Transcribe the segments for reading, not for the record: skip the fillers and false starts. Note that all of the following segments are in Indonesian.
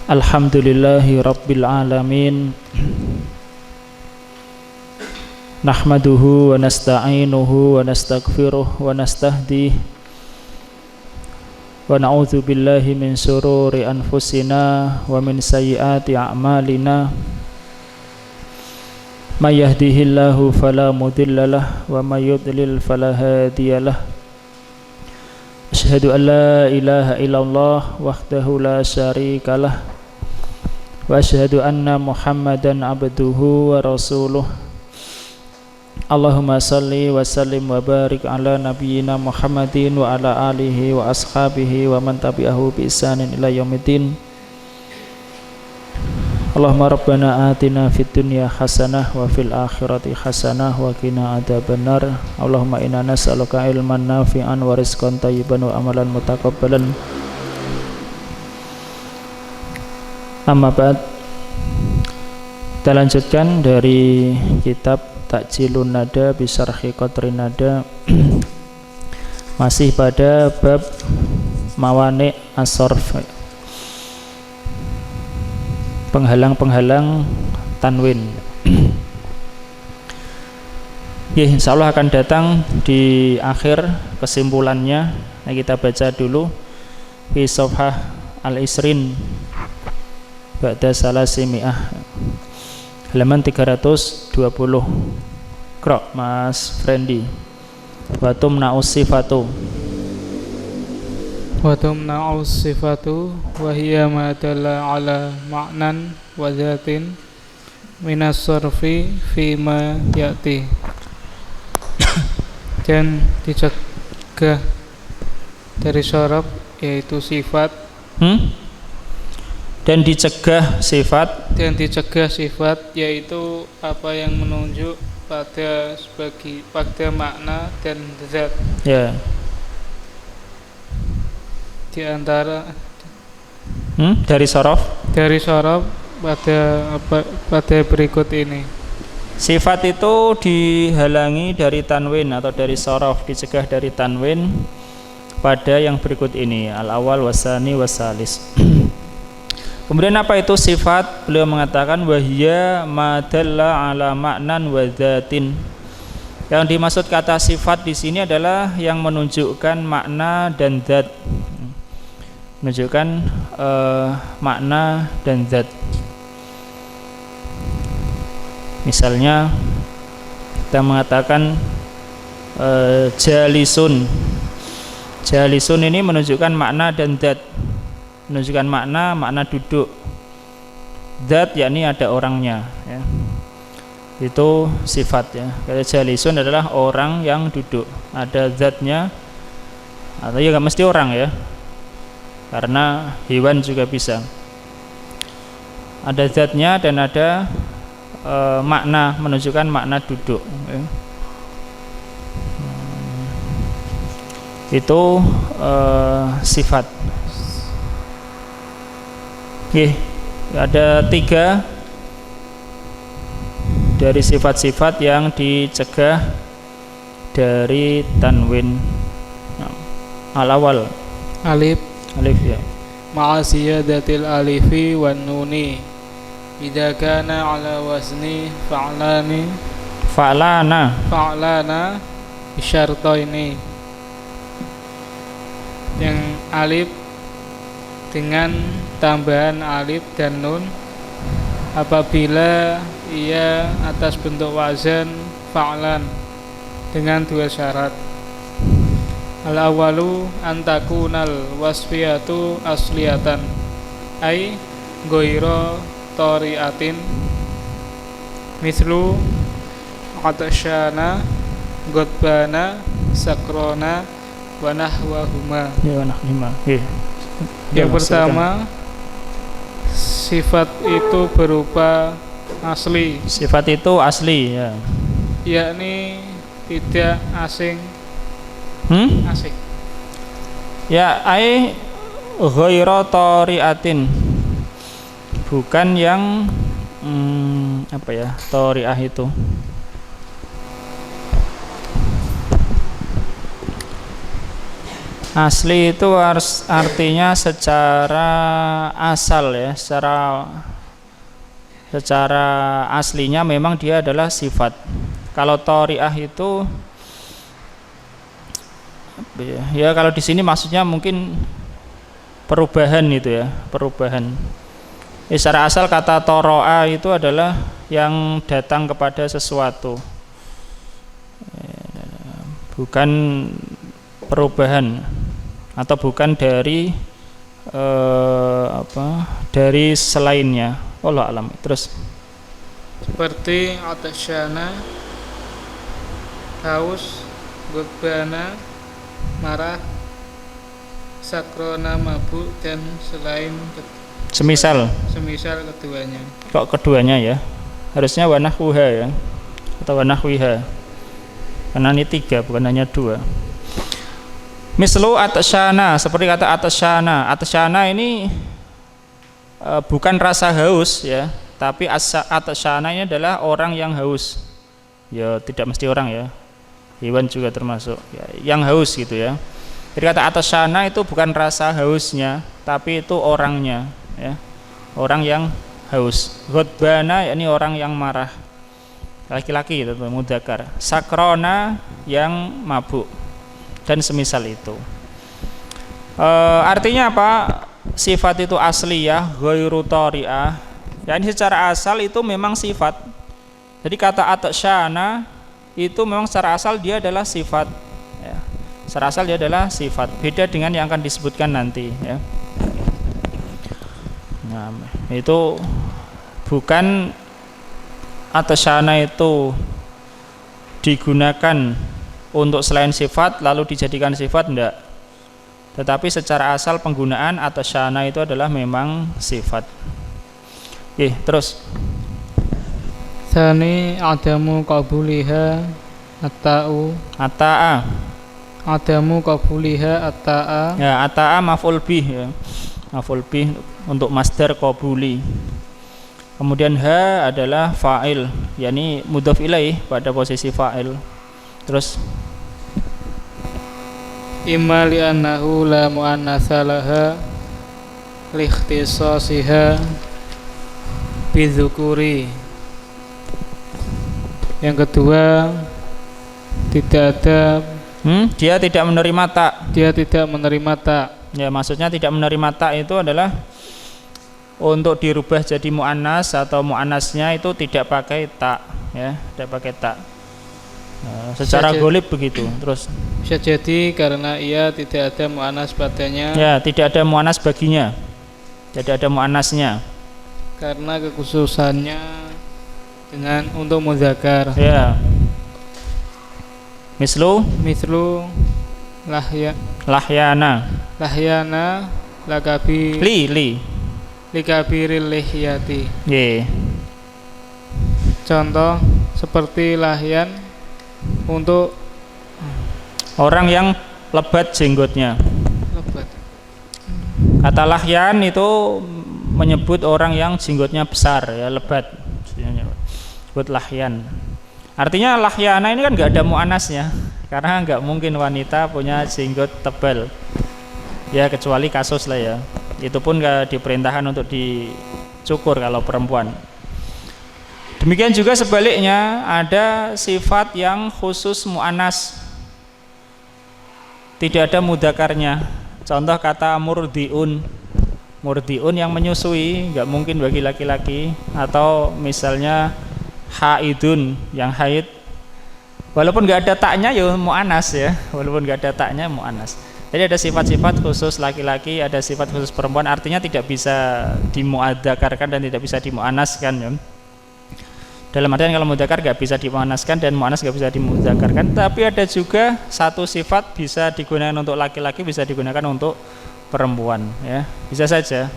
Alhamdulillahi Rabbil Alamin. Nahmaduhu wa nasta'inuhu wa nastaghfiruh wa nastahdih wa na'udzu billahi min syururi anfusina wa min sayyiati a'malina. May yahdihillahu fala mudhillalah wa may yudlil fala hadiyalah. Asyhadu an la ilaha illallah wahdahu la syarikalah wa asyhadu anna Muhammadan abduhu wa rasuluh. Allahumma salli wa sallim wa barik ala nabiyyina Muhammadin wa ala alihi wa ashabihi wa man tabi'ahu bi ihsanin ila yaumiddin. Allahumma rabbana atina fid dunya hasanah wa fil akhirati hasanah wa qina adzabannar. Allahumma inna nas'aluka ilman nafi'an wa rizqan thayyiban wa amalan mutaqabbalan. Amma ba'd. Kita lanjutkan dari kitab Ta'jilun Nada bi Syarhi Qadrin Nada. Masih pada bab mawani' as-sarf, penghalang-penghalang tanwin. Ya, insyaallah akan datang di akhir kesimpulannya. Nah, kita baca dulu fi safhah al-isrin ba'da salasimi'ah, halaman 320. Qra' Mas Frendi. Wa tumna'us sifatu. Wa tumna'us sifatu wa hiya ma dalla ala ma'nan wa zatin minas sarfi fi ma ya'ti. Dan dicegah dari syaraf yaitu sifat. Dan dicegah sifat yaitu apa yang menunjuk pada makna dan zat. Ya. Di antara dari sorof pada berikut ini. Sifat itu dihalangi dari tanwin atau dari sorof, dicegah dari tanwin pada yang berikut ini, al-awal wasani wasalis. Kemudian apa itu sifat? Beliau mengatakan wahya madalla ala ma'nan wa dzatin. Yang dimaksud kata sifat di sini adalah yang menunjukkan makna dan zat. Menunjukkan makna dan zat. Misalnya kita mengatakan jalisun. Jalisun ini menunjukkan makna dan zat. Menunjukkan makna duduk. Zat yakni ada orangnya, ya. Itu sifat, ya. Kata jalisun adalah orang yang duduk, ada zatnya, atau ya nggak mesti orang, ya. Karena hewan juga bisa. Ada zatnya dan ada makna, menunjukkan makna duduk, ya. Itu sifat. Oke, ada 3 dari sifat-sifat yang dicegah dari tanwin. Al-awal alif, ya. Ma'asiyadatil alifi wan nuni idza kana ala wazni fa'lana bisyartaini. Yang alif dengan tambahan alif dan nun apabila ia atas bentuk wazan fa'lan dengan 2 syarat. Al-awwalu antakunal wasfiyatu asliyatan ay ghaira tari'atin mislu atsyana ghadbana sakrona wa nahwahuma. Yang pertama, sifat itu berupa asli. Sifat itu asli, ya. Yakni tidak asing. Asing. Ya, ai ghaira tari'atin. Bukan yang apa ya? Tari'ah itu. Asli itu artinya secara asal ya, secara aslinya memang dia adalah sifat. Kalau thori'ah itu ya kalau di sini maksudnya mungkin perubahan itu ya, perubahan. Secara asal kata toro'a itu adalah yang datang kepada sesuatu, bukan perubahan atau bukan dari dari selainnya. Allah alam. Terus seperti atasyana, haus, godbana, marah, sakrona, mabuk, dan semisal keduanya. Kok keduanya ya? Harusnya wanahwuha ya, atau wanahwiha, karena ini 3 bukan hanya 2. Mislu atasyana, seperti kata atasyana. Atasyana ini bukan rasa haus ya, tapi atasyana ini adalah orang yang haus. Ya tidak mesti orang ya, hewan juga termasuk ya, yang haus gitu ya. Jadi kata atasyana itu bukan rasa hausnya, tapi itu orangnya ya, orang yang haus. Ghadbana yakni orang yang marah, laki-laki itu mudzakkar. Sakrona yang mabuk dan semisal itu. Artinya apa? Sifat itu asli ya, ghairu thari'ah. Ya ini secara asal itu memang sifat. Jadi kata atasyana itu memang secara asal dia adalah sifat ya. Secara asal dia adalah sifat. Beda dengan yang akan disebutkan nanti ya. Nah, itu bukan atasyana itu digunakan untuk selain sifat lalu dijadikan sifat, enggak. Tetapi secara asal penggunaan atasyana itu adalah memang sifat. Oke, terus Tsani adamu qabuliha ata'u. Ata'a. Adamu qabuliha ata'a. Ya, ata'a maf'ul bih ya. Maf'ul bih untuk masdar qabuli. Kemudian ha adalah fa'il, yakni mudhaf ilaih pada posisi fa'il. Terus imma li'annahu la mu'annatsa laha liikhtisasiha bidzukuri. Yang kedua, tidak ada dia tidak menerima tak. Dia tidak menerima tak. Ya, maksudnya tidak menerima tak itu adalah untuk dirubah jadi mu'annas atau mu'annasnya itu tidak pakai tak ya, tidak pakai tak. Secara golib begitu. Terus bisa jadi karena ia tidak ada mu'annas padanya. Ya, tidak ada mu'annas baginya, tidak ada mu'annasnya, karena kekhususannya dengan untuk mudzakkar. Ya. Mislu lahyana lakabi likabiril lihyati. Ye. Contoh seperti lahyan untuk orang yang lebat jenggotnya. lebat. Kata lahyan itu menyebut orang yang jenggotnya besar ya, lebat. Sebut lahyan. Artinya lahyana ini kan nggak ada mu'annasnya, karena nggak mungkin wanita punya jenggot tebal. Ya kecuali kasus lah ya. Itu pun nggak diperintahkan untuk dicukur kalau perempuan. Demikian juga sebaliknya, ada sifat yang khusus mu'annas, tidak ada mudzakarnya. Contoh kata murdiun yang menyusui, nggak mungkin bagi laki-laki. Atau misalnya haidun, yang haid, walaupun nggak ada taknya ya mu'annas ya, walaupun nggak ada taknya mu'annas. Jadi ada sifat-sifat khusus laki-laki, ada sifat khusus perempuan, artinya tidak bisa dimuadzakarkan dan tidak bisa dimu'annaskan ya. Dalam artian kalau mudzakkar nggak bisa dimuannaskan dan muannas nggak bisa dimudzakarkan. Tapi ada juga satu sifat bisa digunakan untuk laki-laki, bisa digunakan untuk perempuan ya, bisa saja.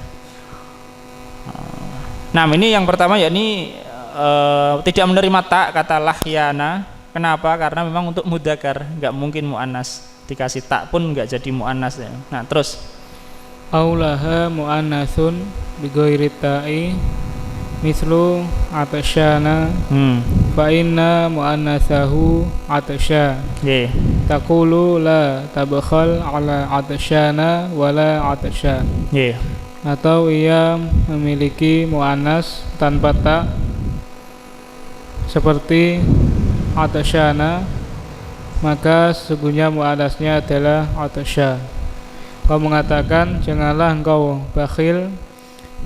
Nah ini yang pertama yakni tidak menerima tak kata lahyana. Kenapa? Karena memang untuk mudzakkar, nggak mungkin muannas, dikasih tak pun nggak jadi muannas ya. Nah terus aulaha muannatsun bi ghairi ta'i mislu atasyana fa inna muannatsahu atasya Nggih. taqulu la tabkhal ala atasyana wala atasya. Nggih. Atau ia memiliki muannas tanpa ta seperti atasyana, maka sesungguhnya muannasnya adalah atasya. Kau mengatakan janganlah engkau bakhil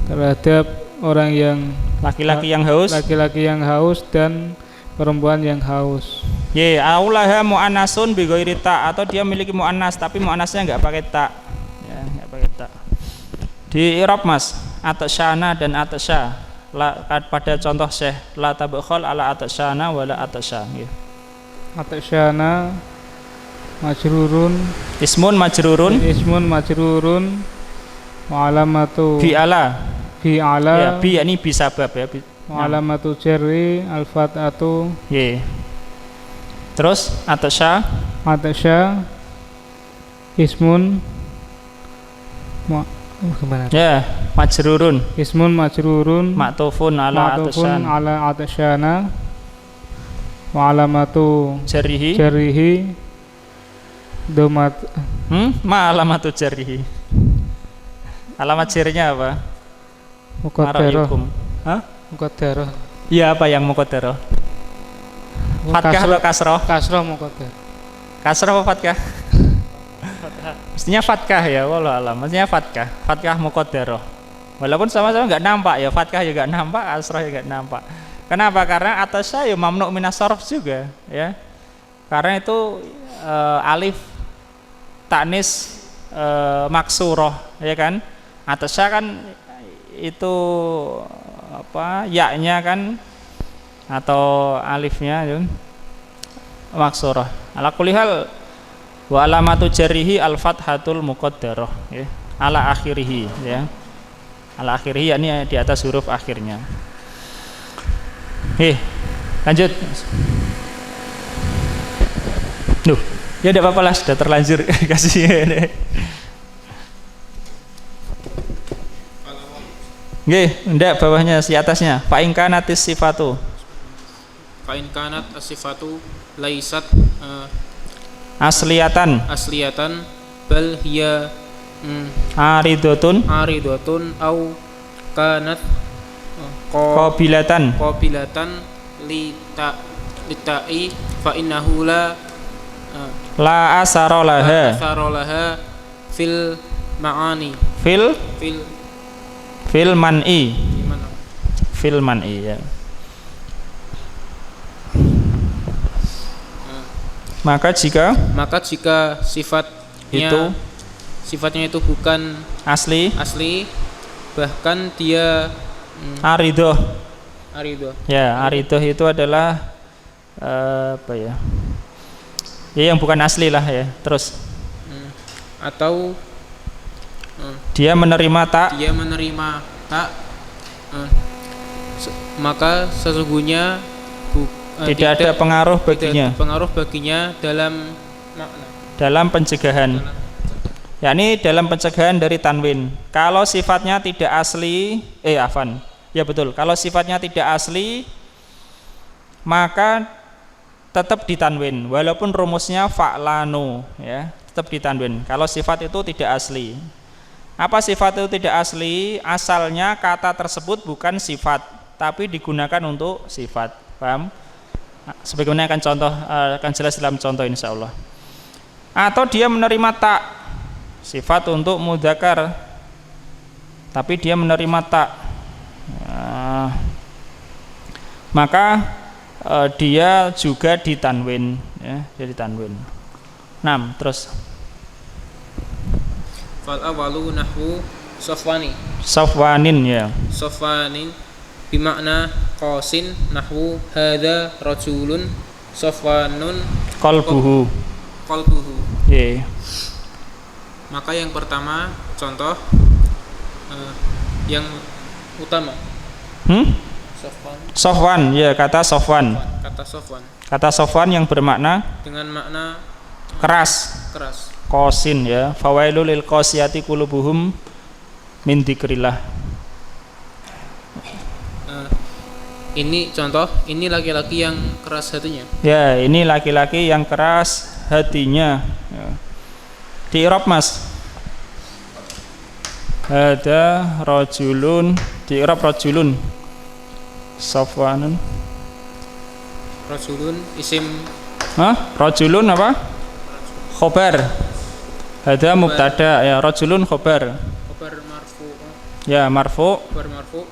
terhadap orang yang Laki-laki yang haus. laki-laki yang haus dan perempuan yang haus. Ye, aulaha muannasun bi ghairi ta, atau dia memiliki muannas tapi muannasnya enggak pakai ta. Ya, enggak pakai ta. Di i'rab Mas, atasyana dan atasya. Pada contoh Syekh la tabkhal ala atasyana wala atasya. Nggih. Atasyana majrurun Ismun majrurun wa alamatu bi ya, ala bi yakni bi sabab ya. wa alamatu jarri al-fathatu. Ye. Terus atasya Atasya ismun gimana? ya, majrurun Ismun majrurun ma'tufun ala ma'tufun atasyan ala atasyana wa alamatu jarrihi domat ma alamatu jarrihi. Alamat jarnya apa? muqaddarah. Mara'yukum. Hah? Muqaddarah. Iya, apa yang muqaddarah? Fatkah atau kasroh? Kasroh muqaddarah. Kasroh apa fatkah? Mestinya fatkah ya, wallah alam. Mestinya fatkah muqaddarah. Walaupun sama-sama enggak nampak ya, fatkah juga nampak, kasroh juga nampak. Kenapa? Karena atasnya ya mamnu minas sarf juga ya. Karena itu alif taknis maksuroh ya kan. Atasnya kan itu apa? Ya-nya kan atau alifnya ya, maksuroh. Ala kulli hal wa alamatu jarrihi al fathatul muqaddarah ya. Ala akhirih ya. Ala akhirih yakni di atas huruf akhirnya. Lanjut. Duh, ya tidak apa-apa lah, sudah terlanjur kasih. Nggih, ndak bawahnya si atasnya. Fa in kanatis sifatu. Fa in kanat as-sifatu laisat Asliyatan bal hiya aridatun au kanat qabilatan litai fa innahu la asara laha fil ma'ani fil man'i ya. Maka jika sifatnya itu bukan asli bahkan dia aridoh. Ya, aridoh aridoh itu adalah apa ya? Ya yang bukan asli lah ya. Terus atau dia menerima tak maka sesungguhnya tidak ada pengaruh baginya dalam makna, dalam pencegahan. Yakni dalam pencegahan dari tanwin. Kalau sifatnya tidak asli, ya betul. Kalau sifatnya tidak asli, maka tetap ditanwin. Walaupun rumusnya fa'lanu, ya, tetap ditanwin. Kalau sifat itu tidak asli. Apa sifat itu tidak asli? Asalnya kata tersebut bukan sifat, tapi digunakan untuk sifat. Paham? Sebagaimana akan jelas dalam contoh insyaallah. Atau dia menerima tak, sifat untuk mudzakkar, tapi dia menerima tak, maka dia juga ditanwin ya, jadi tanwin. 6 terus fal awalu nahwu safwanin ya. Safwanin bimakna qasin nahwu hadza rajulun safwanun qalbuhu. Yeah. Maka yang pertama contoh yang utama Sofwan ya, kata Sofwan. Kata Sofwan yang bermakna dengan makna keras. Qasin ya. Fawailul lil qasiyati qulubuhum min dzikrillah. Ini contoh, ini laki-laki yang keras hatinya. Ya, ini laki-laki yang keras hatinya. Ya. Di i'rab Mas. Hada rajulun, di i'rab rajulun. Safwanun. Rajulun isim. Hah? Rajulun apa? Khobar. Hada mubtada, ya rajulun khobar. Khabar marfu. Ya, marfu. Khabar marfu.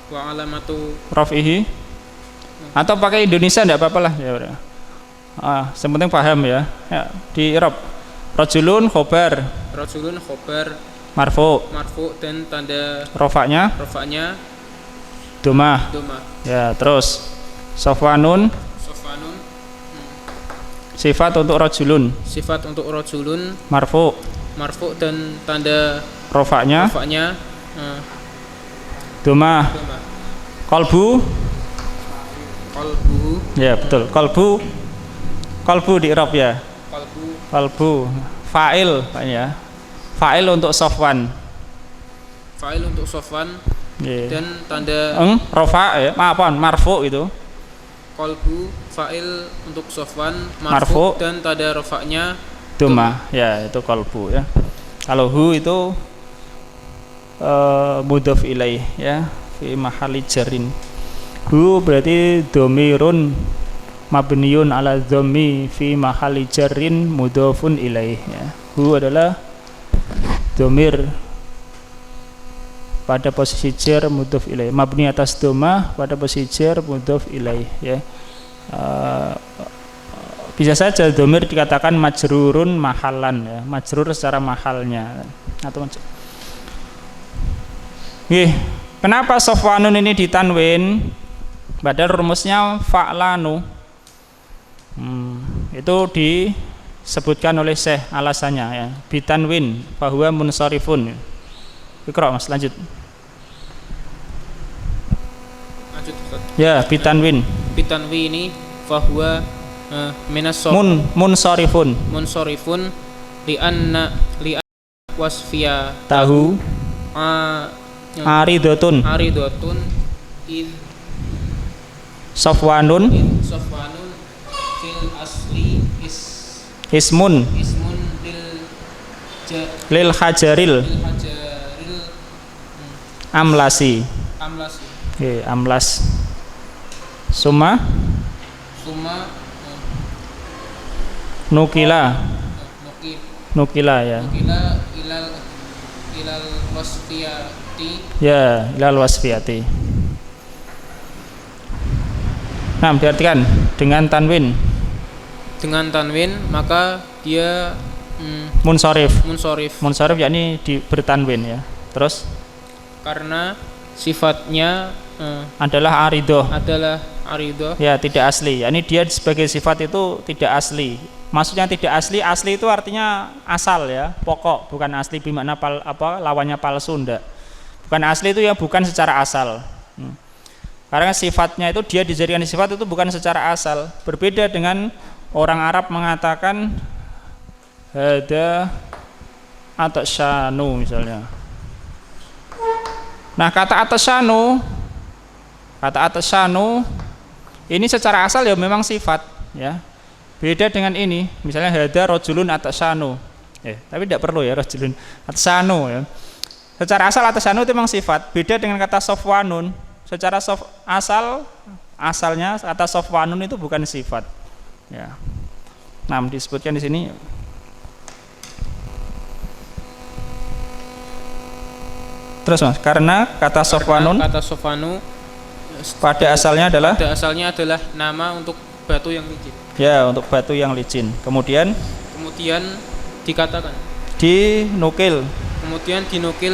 Wa alamatu Rafihi. Atau pakai Indonesia enggak apa-apa lah ya udah. Sepenting paham ya. Ya, di i'rab rajulun khobar. Rajulun khabar Marfu. marfu dan tanda Rofaknya rafa'nya domah. doma. Ya, terus Safwanun Sofanun sifat untuk rajulun. sifat untuk rajulun Marfu. marfu dan tanda Rofaknya rafa'nya domah. doma. Qalbu. Qalbuhu Ya, betul. Qalbu. Qalbu di i'rab ya. qalbu Qalbu. Fa'il ya. Fa'il untuk Safwan. fa'il untuk Sofwan Ya. dan tanda Rofa ya. Maafan, marfu itu. qalbu fa'il untuk Sofwan Marfu. marfu dan tanda rafa'nya Domah. Ya, itu qalbu ya. Kalau hu itu mudhof ilaih ya, fi mahalli jarrin. Hu berarti domirun mabniun ala dhammi fi mahalli jarrin mudhofun ilaih ya. Hu adalah domir pada posisi jar mudhof ilaih, mabni atas dhamma pada posisi jar mudhof ilaih ya. Bisa saja domir dikatakan majrurun mahalan ya, majrur secara mahalnya atau kenapa Safwanun ini ditanwin padahal rumusnya fa'lanu? Itu disebutkan oleh Syekh alasannya ya, bitanwin fahuwa munsharifun. Iqra Mas, lanjut. lanjut Ustaz. Ya, bitanwin bitanwi ini fahuwa minas munsharifun munsorifun li'anna wasfiyah tahu aridotun aridotun id Safwanun sofwanun fil asli ismun ismun lil hajaril hajaril amlasi. amlasi Amlas summa suma nukila nukila ya ilal wasfiyati ya ilal wasfiyati. Nah, diartikan dengan tanwin maka dia munsorif munsorif yakni bertanwin ya. Terus karena sifatnya adalah aridoh ya, tidak asli, yakni dia sebagai sifat itu tidak asli. Maksudnya tidak asli, asli itu artinya asal ya, pokok, bukan asli bermakna lawannya palsu, enggak. Bukan asli itu ya, bukan secara asal. Karena sifatnya itu dia dijadikan sifat itu bukan secara asal. Berbeda dengan orang Arab mengatakan hada atasyanu misalnya. Nah, kata atasyanu ini secara asal ya memang sifat ya. Beda dengan ini, misalnya hada rajulun atasyanu. Tapi tidak perlu ya rajulun atasyanu ya. Secara asal atasyanu itu memang sifat. Beda dengan kata Safwanun. Secara asalnya kata Safwanun itu bukan sifat. Ya. Nah, disebutkan di sini. Terus Mas, karena kata Safwanun pada asalnya adalah nama untuk batu yang licin. Ya, untuk batu yang licin. Kemudian dikatakan dinukil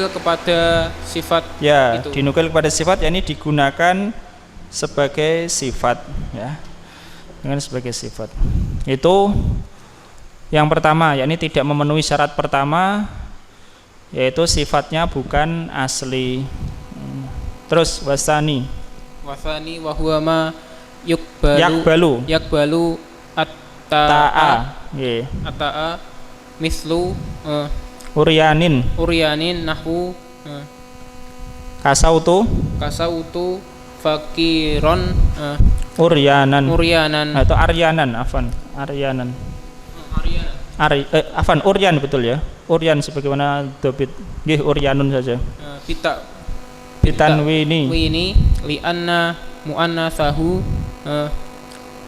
kepada sifat ya, itu. Dinukil kepada sifat yakni digunakan sebagai sifat ya. Dengan sebagai sifat. Itu yang pertama, yakni tidak memenuhi syarat pertama, yaitu sifatnya bukan asli. Terus wasani wa huwa ma yakbalu at-ta'a mislu uryanin nahwu kasautu fakiron uryanan atau aryanan, aryanan. Uryan betul ya. Uryan sebagaimana dobit. Nggih, uryanun saja. Bitanwini li anna muannatsahu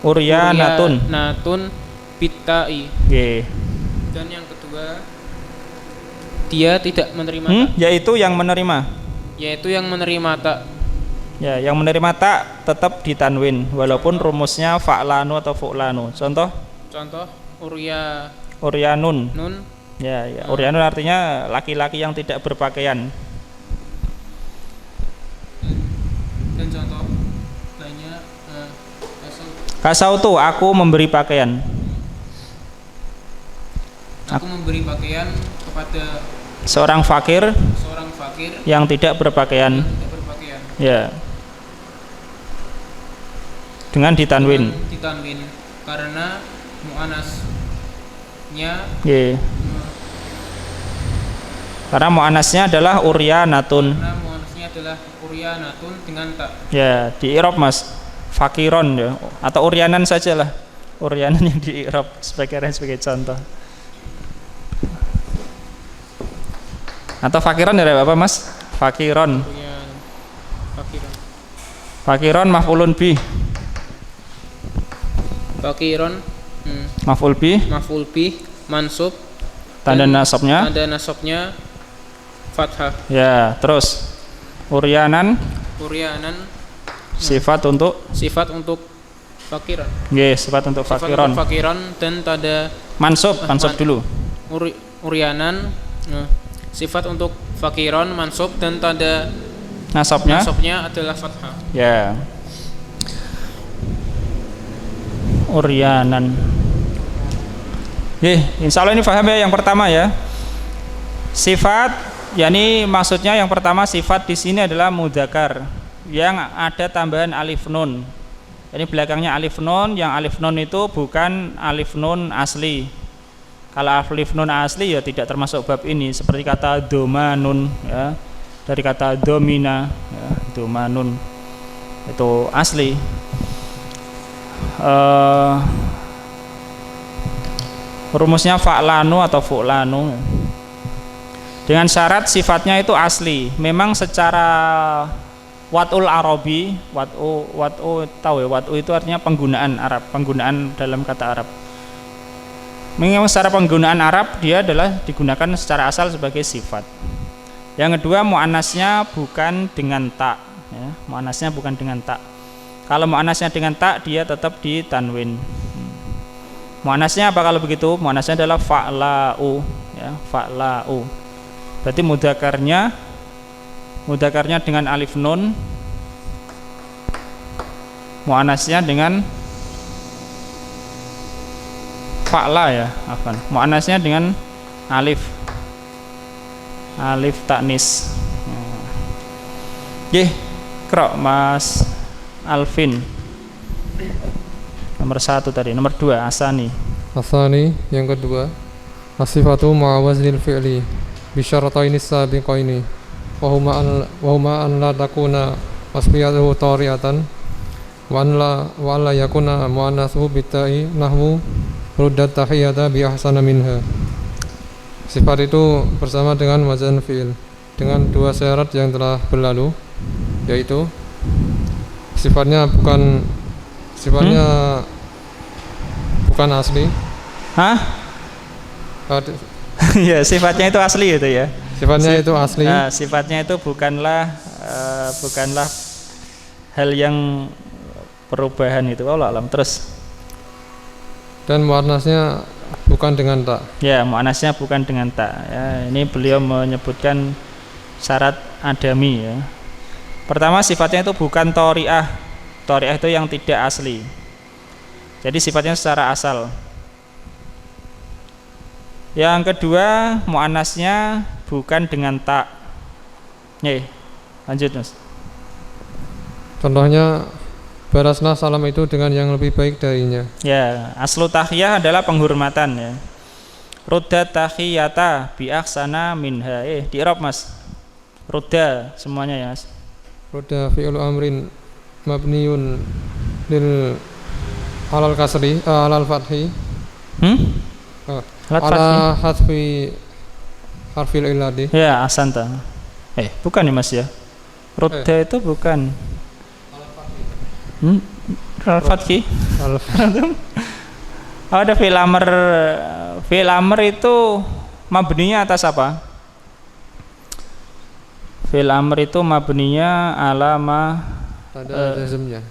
uryanatun bitai. Nggih. Dan yang kedua, dia tidak menerima tak. Yaitu yang menerima tak. Ya, yang menerima tak tetap ditanwin walaupun rumusnya fa'lanu atau fu'lanu. Contoh uryanun. Ya, uryanun artinya laki-laki yang tidak berpakaian. Dan contoh lainnya kasautu, aku memberi pakaian. Aku memberi pakaian kepada seorang fakir yang tidak berpakaian. Ya. Dengan ditanwin karena muannasnya karena muannasnya adalah uryanatun. Dengan tak. Ya, di i'rab Mas. Fakiron ya, atau uryanan sajalah. Uryanan yang di i'rab sebagai contoh. Atau fakiron dari apa Mas? Fakiron maf'ulun bi. Fakiron maf'ul bi mansub, tanda nasabnya fathah. Ya, terus uryanan sifat untuk fakiron. Sifat untuk fakiron. Dan tanda mansub dulu. Uryanan sifat untuk fakiron mansub dan tanda nasabnya adalah fathah. Ya. Uryanan. Insya Allah ini paham ya yang pertama ya. Sifat, yakni maksudnya yang pertama sifat di sini adalah mudzakkar yang ada tambahan alif nun. Jadi belakangnya alif nun, yang alif nun itu bukan alif nun asli. Kalau alif nun asli ya tidak termasuk bab ini, seperti kata domanun ya. Dari kata domina ya, domanun itu asli. Rumusnya fa'lanu atau fu'lanu dengan syarat sifatnya itu asli. Memang secara wat'ul arabi, wat'u tahu ya, wat'u itu artinya penggunaan Arab, penggunaan dalam kata Arab. Memang secara penggunaan Arab dia adalah digunakan secara asal sebagai sifat. Yang kedua, muannasnya bukan dengan tak ya, muannasnya bukan dengan tak. Kalau muannasnya dengan tak dia tetap ditanwin. Muannasnya apa kalau begitu? Muannasnya adalah fa'la'u ya, fa'la'u. Berarti mudzakarnya dengan alif nun, muannasnya dengan fa'la ya, afwan. Muannasnya dengan alif taknis. Krok Mas Alvin. Nomor 1 tadi, nomor 2 asani yang kedua as-sifatu ma'awaznil fi'li bisyarataini sabiqaini wa huma an la takuna wasfiyatuhu tari'atan wa an la yakuna muannatsuhu bitta'i nahwu ruddat tahiyata bi ahsana minha. Sifat itu bersama dengan wazan fi'il dengan dua syarat yang telah berlalu, yaitu sifatnya bukan asli. Ya, sifatnya itu asli itu ya. Sifatnya itu asli. Nah, sifatnya itu bukanlah hal yang perubahan itu. Allah alam. Terus. Dan muannasnya bukan dengan tak. Ya, muannasnya bukan dengan tak. Ya, ini beliau menyebutkan syarat adami ya. Pertama, sifatnya itu bukan thori'ah. Thori'ah itu yang tidak asli. Jadi sifatnya secara asal. Yang kedua, muannasnya bukan dengan tak. Lanjut Mas. Contohnya, balaslah salam itu dengan yang lebih baik darinya. Ya, aslu tahiyah adalah penghormatan ya. Rudda tahiyata bi ahsana minha. Di i'rab Mas. Rudda semuanya ya Mas. Rudda fi'lu amrin mabniun lil alal kasri alal fathi Alat ala hadfi harfil iladi. Ya, asanta. Bukan nih Mas ya. Rudda itu bukan. Al-Fathi. Ada fi'il amr. Fi'il amr itu mabninya atas apa? Fi'il amr itu mabninya ala ma Ada jazmnya.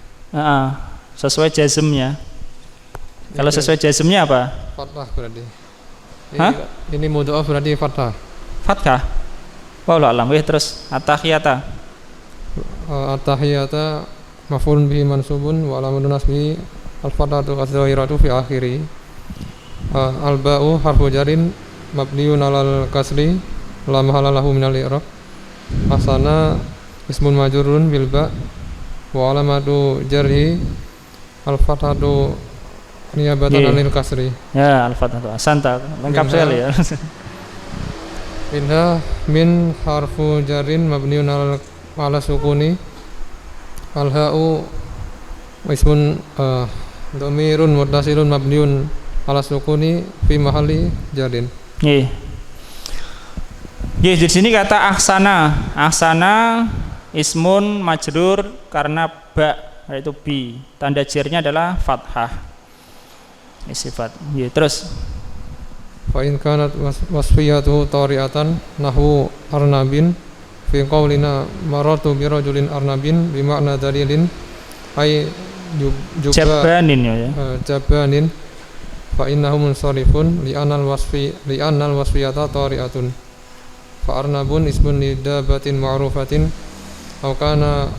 Sesuai jazmnya. Kalau sesuai jazmnya apa? Fathah berarti. Hah? Ini mudhaf berarti fathah. Fathah. Wallahu a'lam. Terus at-tahiyata. At-tahiyata maf'ulun bihi mansubun wa alamatun nasbi al-fathatu adh-dhahiratu fi akhiri. Al-ba'u harfu jarin mabniun 'alal kasri la mahala lahu minal i'rab. Asana ismun majrurun bil ba' wa alamatu jarhi al-fathatu niyabatan 'anil kasri. Ya, al-fathatu. Asanta. Lengkap sekali ya. Minha min harfu jarin mabniun 'ala sukuni al-ha'u ismun dhamirun muttasilun mabniun 'ala sukuni fi mahalli jarin. Nggih. Di sini kata ahsana. Ahsana ismun majrur karena ba yaitu bi. Tanda jarnya adalah fathah. Ini sifat. Nggih, terus Fa in kanat wasfiyatuhu tari'atan nahwu arnabin fi qaulina marartu bi rajulin arnabin bi makna dalilin ay juga jabanin ya. Jabanin fa innahu munsharifun li anal wasfiyata tari'atun fa arnabun ismun lidabatin ma'rufatin aw kana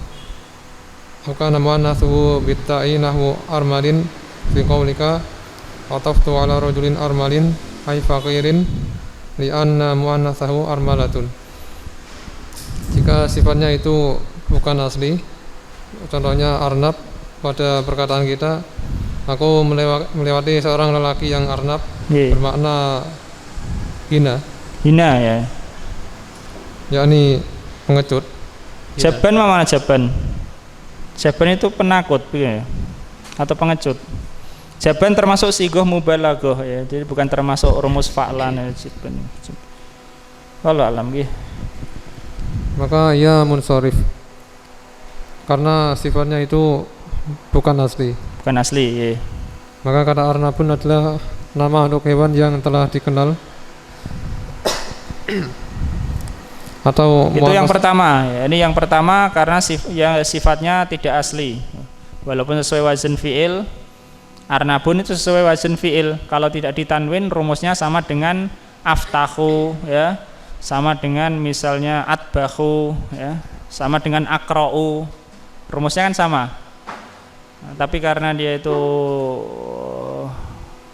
muannatsuhu bitta'i nahwu armalin fi qaulika ataftu ala rajulin armalin ay faqirin li anna muannatsahu armalatun. Jika sifatnya itu bukan asli, contohnya arnab, pada perkataan kita aku melewati seorang lelaki yang arnab, bermakna hina ya, yakni pengecut. Jaban mana jaban? Jaban itu penakut ya, atau pengecut. Jaban termasuk sigoh mubalaghah ya, jadi bukan termasuk rumus fa'lan ya, jaban. Wallahu a'lam nggih. Maka ia munsharif karena sifatnya itu bukan asli. Bukan asli ya. Maka kata arnabun adalah nama untuk hewan yang telah dikenal atau itu yang pertama ya. Ini yang pertama karena sifatnya tidak asli. Walaupun sesuai wazn fi'il, arnabun itu sesuai wazn fi'il. Kalau tidak ditanwin rumusnya sama dengan aftahu ya, sama dengan misalnya atbahu ya, sama dengan akra'u. Rumusnya kan sama. Nah, tapi karena dia itu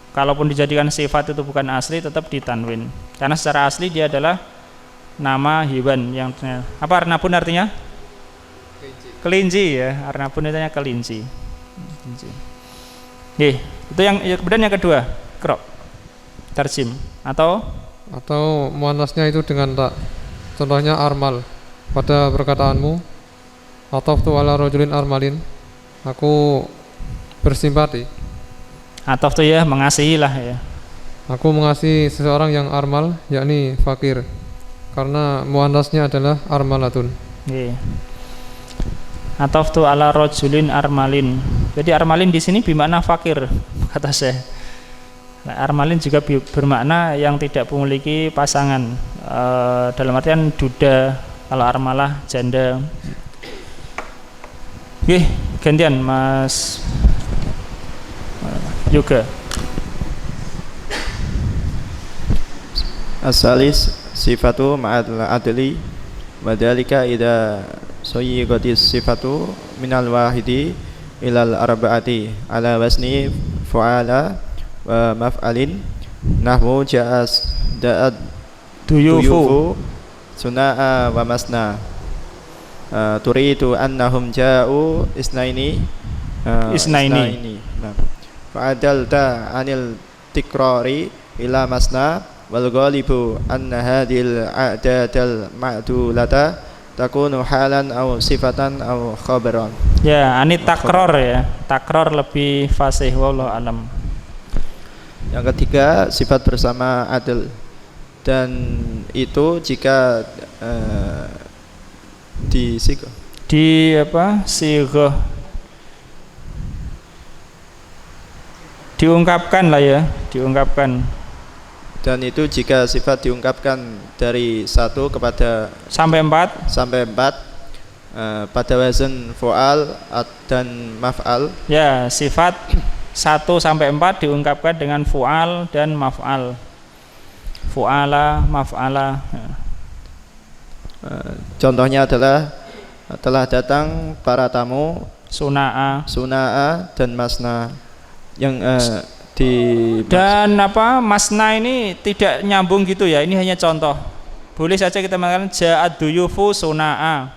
kalaupun dijadikan sifat itu bukan asli, tetap ditanwin. Karena secara asli dia adalah nama hewan yang apa? Arnabun artinya kelinci ya. Arnabun itu artinya kelinci. Itu yang kemudian yang kedua, krok tarjim atau muannasnya itu dengan tak. Contohnya armal pada perkataanmu ataftu ala rajulin armalin, aku bersimpati. Ataf itu ya mengasihi lah ya. Aku mengasihi seseorang yang armal, yakni fakir. Karena muannasnya adalah armalatun. Ataftu ala rajulin armalin. Jadi armalin di sini bermakna fakir kata saya. Nah, armalin juga bermakna yang tidak memiliki pasangan. Dalam artian duda, kalau armalah janda. Oke, gantian Mas Yoga. Asalis sifatu ma'al adli wa dzalika idza sayyigatis sifatu minal wahidi ilal arba'ati ala wasni fu'ala wa maf'alin nahwu ja'as da'ad duyufu suna'a wa masna turidu annahum ja'u isnaini fa'adalta anil tikrari ila masna wal ghalibu anna hadhil a'dadal ma'dulata takunu halan aw sifatan aw khabaran. Ya, ani takror ya. Takror lebih fasih wallahu alam. Yang ketiga sifat bersama adil, dan itu jika disigo Di apa? Sighah. Diungkapkan lah ya, diungkapkan. Dan itu jika sifat diungkapkan dari 1 kepada Sampai 4. sampai 4 pada wazan fu'al dan maf'al. Ya, sifat 1 sampai 4 diungkapkan dengan fu'al dan maf'al. Fu'ala, maf'ala. Ya. Contohnya adalah telah datang para tamu, Suna'a. suna'a dan masna. Yang di Dan apa? Masna ini tidak nyambung gitu ya. Ini hanya contoh. Boleh saja kita mengatakan ja'ad duyufu suna'a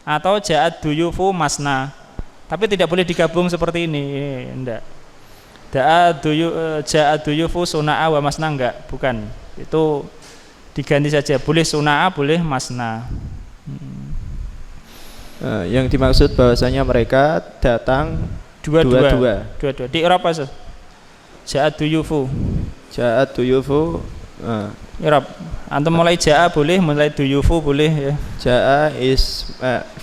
atau ja'ad duyufu masna. Tapi tidak boleh digabung seperti ini. Enggak. Ja'ad duyufu suna'a wa masna enggak, bukan. Itu diganti saja. Boleh suna'a, boleh masna. yang dimaksud bahwasanya mereka datang dua-dua. Di Eropa sih. Ja'ad duyufu. Ja'at duyufu, Irab. Antum mulai ja'a boleh, mulai duyufu boleh ya. ja'a is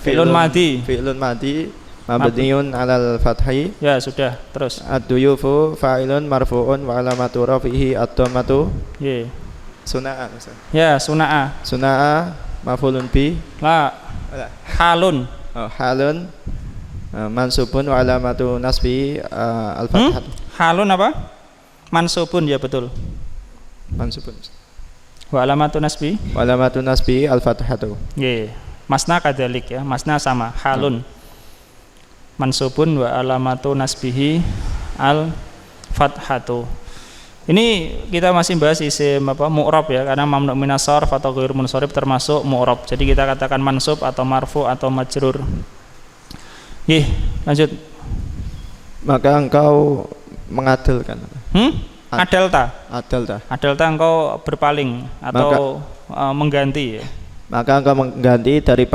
Fi'lun madhi. fi'lun madhi mabniun 'alal fathi. Ya sudah, terus. Ad-duyufu fa'ilun marfu'un wa alamatu rafihi ad-dhammatu. Ye. Suna'a Ustaz. Ya, suna'a. Suna'a maf'ulun bi. La. Halun. Halun mansubun wa alamatu nasbi al-fathah. Halun apa? Mansubun, ya betul. Mansubun. Wa alamatu nasbi. Wa alamatu nasbi al-fathatu. Ye. Masna kadzalik ya. Masna sama halun. Mansubun wa alamatu nasbihi al-fathatu. Ini kita masih bahas isim apa mu'rab ya, karena mamnu minas sarf atau ghair munsharif termasuk mu'rab. Jadi kita katakan mansub atau marfu atau majrur. Lanjut. Maka engkau mengadilkan. Adalta. Adalta. Adalta engkau berpaling atau mengganti ya. Maka engkau mengganti dari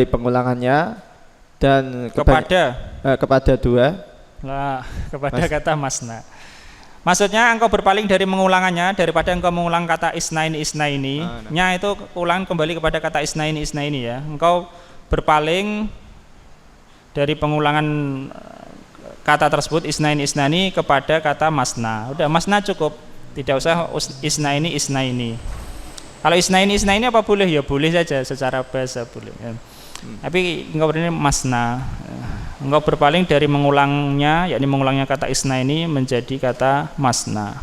pengulangannya dan kepada dua. Lah, kepada kata masna. Maksudnya engkau berpaling dari mengulangannya, daripada engkau mengulang kata isnaini nya itu ulang kembali kepada kata isnaini ya. Engkau berpaling dari pengulangan kata tersebut isnaini kepada kata masna. Udah, masna cukup, tidak usah isnaini. Kalau isnaini apa boleh? Ya boleh saja secara bahasa boleh ya. Tapi engkau ini masna. Engkau berpaling dari mengulangnya, yakni mengulangnya kata isnaini menjadi kata masna.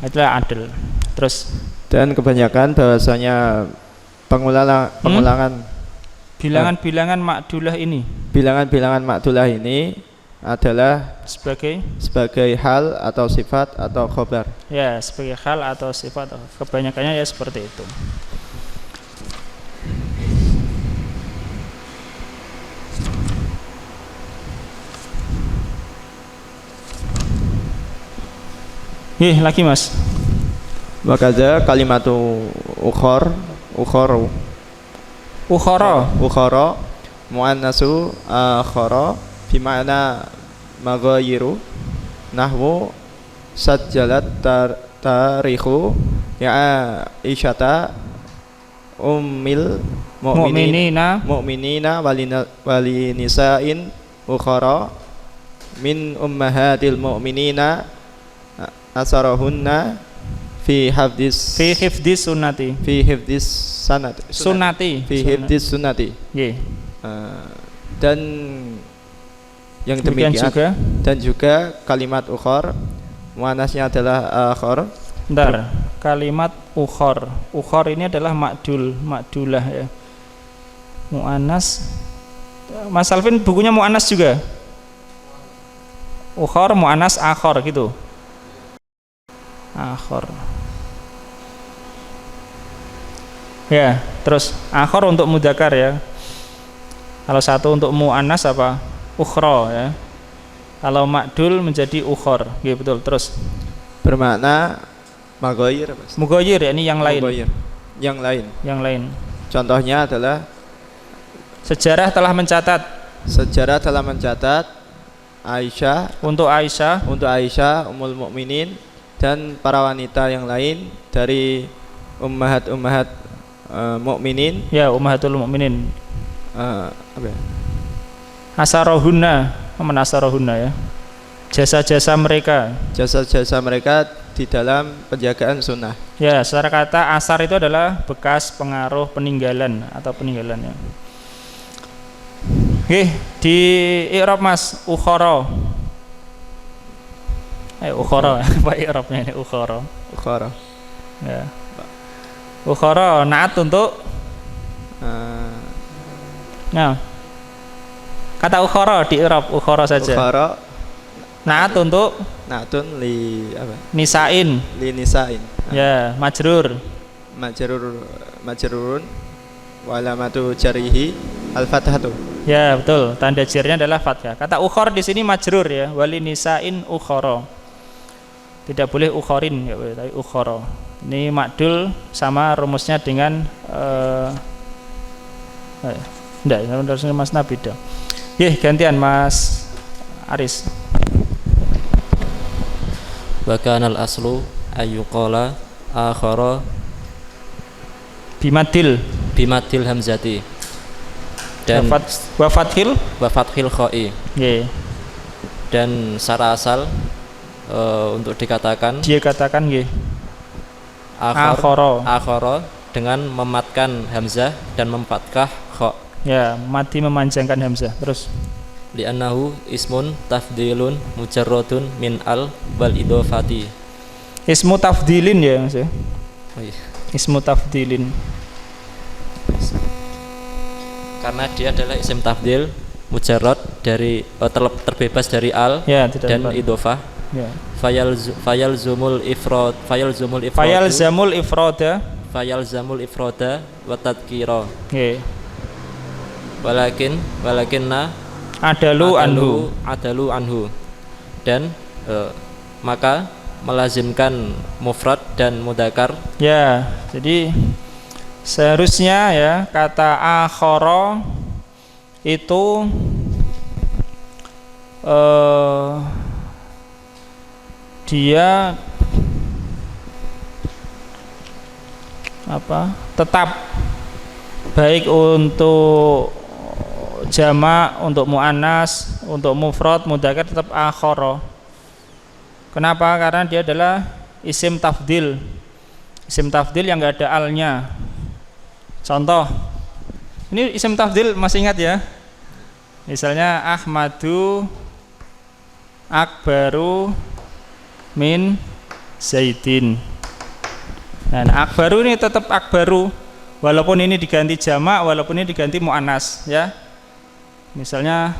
Itulah adil. Terus dan kebanyakan bahwasanya pengulangan bilangan-bilangan makdulah ini. Bilangan-bilangan makdulah ini adalah sebagai hal atau sifat atau khobar. Ya, sebagai hal atau sifat. Kebanyakannya ya seperti itu. Lagi mas. Wakaza kalimatu ukhara muannasu akhara bima'na maghayiru nahwu sajjalat tarikhu ya isyata ummil mu'minina walinisa'in ukhara min ummahatil mu'minina asarahunna fi hifdis sunnati dan yang demikian juga. Dan juga kalimat ukhor muannasnya adalah akhor. Bentar, kalimat ukhor ini adalah makdulah ya, muannas. Mas Alvin bukunya muannas juga, ukhor muannas akhor gitu. Akhor. Ya, terus akhor untuk mudzakkar ya. Kalau satu untuk muannas apa? Ukhra ya. Kalau makdul menjadi ukhor. Ya, betul. Terus bermakna maghayyir apa? Mughayyir yakni yang lain. Yang lain. Yang lain. Contohnya adalah Sejarah telah mencatat. Sejarah telah mencatat Aisyah, untuk Aisyah Ummul Mukminin dan para wanita yang lain dari ummahat mukminin. Ya, ummahatul mukminin. Apa ya? Asarohunna, menasarohunna ya. Jasa-jasa mereka di dalam penjagaan sunnah. Ya, secara kata asar itu adalah bekas, pengaruh, peninggalan atau peninggalannya. Oke, di i'rab Mas, ukhara. Ukhara, apa i'rabnya ini ukhara? Ukhara. Ya. Ukhara naat untuk nah. Kata ukhara di i'rab ukhara saja. Ukhara naat untuk naatun li apa? Nisain. Li nisain. Ya, majrurun wa alamatu jarihi al-fathatu. Ya, betul. Tanda jarnya adalah fathah. Kata ukhor di sini majrur ya, wali nisain ukhara. Tidak boleh ukhorin ya, tapi ukhara. Ini makdul sama rumusnya dengan enggak, harusnya Mas Nabi dah. Gantian Mas Aris. Wa kana al-aslu ayyuqala akhara bimadil hamzati dan wa fathil kha'i. Dan secara asal untuk dikatakan akhara dengan mematkan hamzah dan memfathah kha. Ya, mati memanjangkan hamzah. Terus li'annahu ismun tafdilun mujarradun min al wal idhofati. Ismu tafdilin ya Mas ya. Oh iya. Ismu tafdilin. Karena dia adalah isim tafdil mujarrad dari terbebas dari al ya, dan idhofah. Ya. Fayalzamul ifrada wa tadhkira. Nggih. Walakinna adalu anhu dan maka melazimkan mufrad dan mudzakkar. Ya, jadi seharusnya ya kata akhara itu dia tetap baik untuk jamak, untuk muannas, untuk mufrad, mudzakkar tetap akhara. Kenapa? Karena dia adalah isim tafdil. Isim tafdil yang enggak ada alnya. Contoh. Ini isim tafdil masih ingat ya? Misalnya Ahmadu akbaru min Zaidin. Nah, akbaru ini tetap akbaru walaupun ini diganti jamak, walaupun ini diganti muannas ya. Misalnya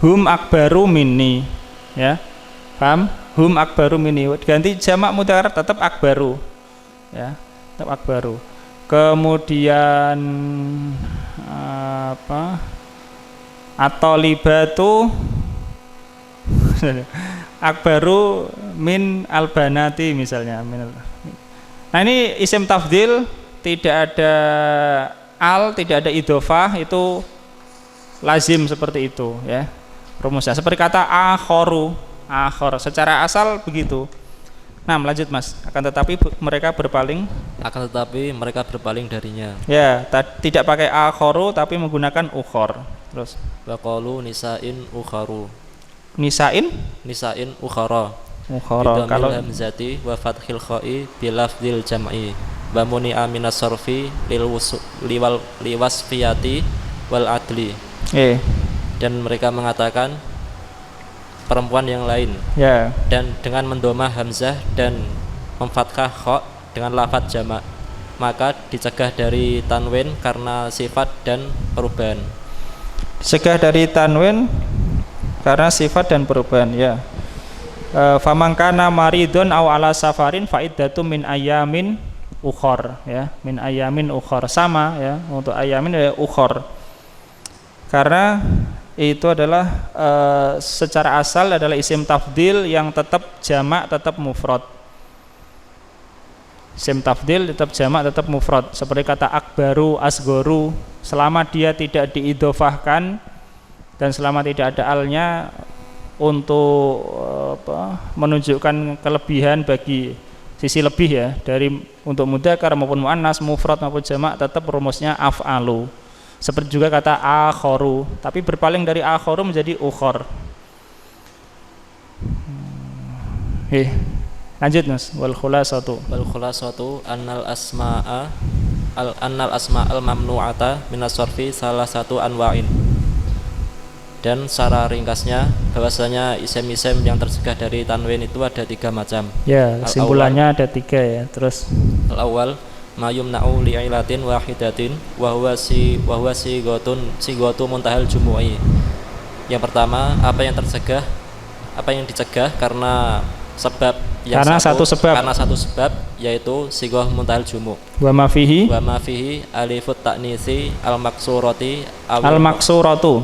hum akbaru minni ya. Paham? Hum akbaru minni diganti jamak mudzakkar tetap akbaru. Ya, tetap akbaru. Kemudian at-talibatu akbaru min albanati misalnya. Nah, ini isim tafdil tidak ada al, tidak ada idhofah, itu lazim seperti itu ya rumusnya. Seperti kata akhoru, akhor secara asal begitu. Nah, lanjut Mas. Akan tetapi mereka berpaling darinya. Ya, tidak pakai akhoru tapi menggunakan ukhor. Terus waqalu nisain ukharu. Nisain ukhara. Kalau hamzati wa fathil kha'i bilafdil jam'i wa muni'a minas sarfi liwasfiyati wal adli. Dan mereka mengatakan perempuan yang lain. Ya. Dan dengan mendomah hamzah dan memfathah kha dengan lafadz jamak, maka dicegah dari tanwin karena sifat dan perubahan. Dicegah dari tanwin karena sifat dan perubahan ya. Famangkana maridun aw ala safarin faidatu min ayamin ukhor ya, min ayamin ukhor sama ya, untuk ayamin ya ukhor. Karena itu adalah secara asal adalah isim tafdil yang tetap jamak, tetap mufrad. Isim tafdil tetap jamak, tetap mufrad. Seperti kata akbaru, asgoru, selama dia tidak diidhofahkan dan selama tidak ada alnya untuk menunjukkan kelebihan bagi sisi lebih ya, dari untuk mudzakkar maupun muannas, mufrad maupun jamak, tetap rumusnya af'alu. Seperti juga kata akharu, tapi berpaling dari akharu menjadi ukhor. Lanjut Mas. Wal khulasatu annal asma'al mamnu'ata minas sarfi salah satu anwa'in. Dan secara ringkasnya bahwasanya isim-isim yang tercegah dari tanwin itu ada 3 macam. Ya, kesimpulannya ada 3 ya. Terus al-awwal ma yumna'u li'ilatin wahidatin wa huwa sighatun muntahal jumu'i. Yang pertama, apa yang dicegah karena sebab yang satu sebab yaitu sighah muntahal jumu. Wa ma fihi alifut ta'nisi al-maksuratu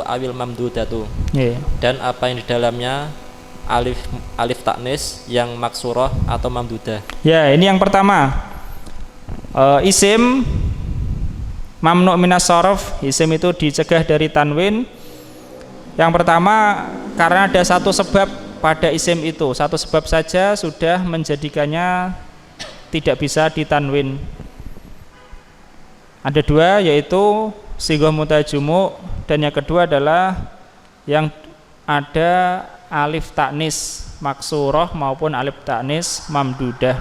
awil mamdudatu. Dan apa yang di dalamnya alif ta'nis yang maksurah atau mamdudah. Ya, ini yang pertama. Isim mamnu' minas sarf, isim itu dicegah dari tanwin. Yang pertama karena ada satu sebab pada isim itu, satu sebab saja sudah menjadikannya tidak bisa ditanwin. Ada 2, yaitu sighah muntahal jumu, dan yang kedua adalah yang ada alif ta'nis maksurah maupun alif ta'nis mamdudah.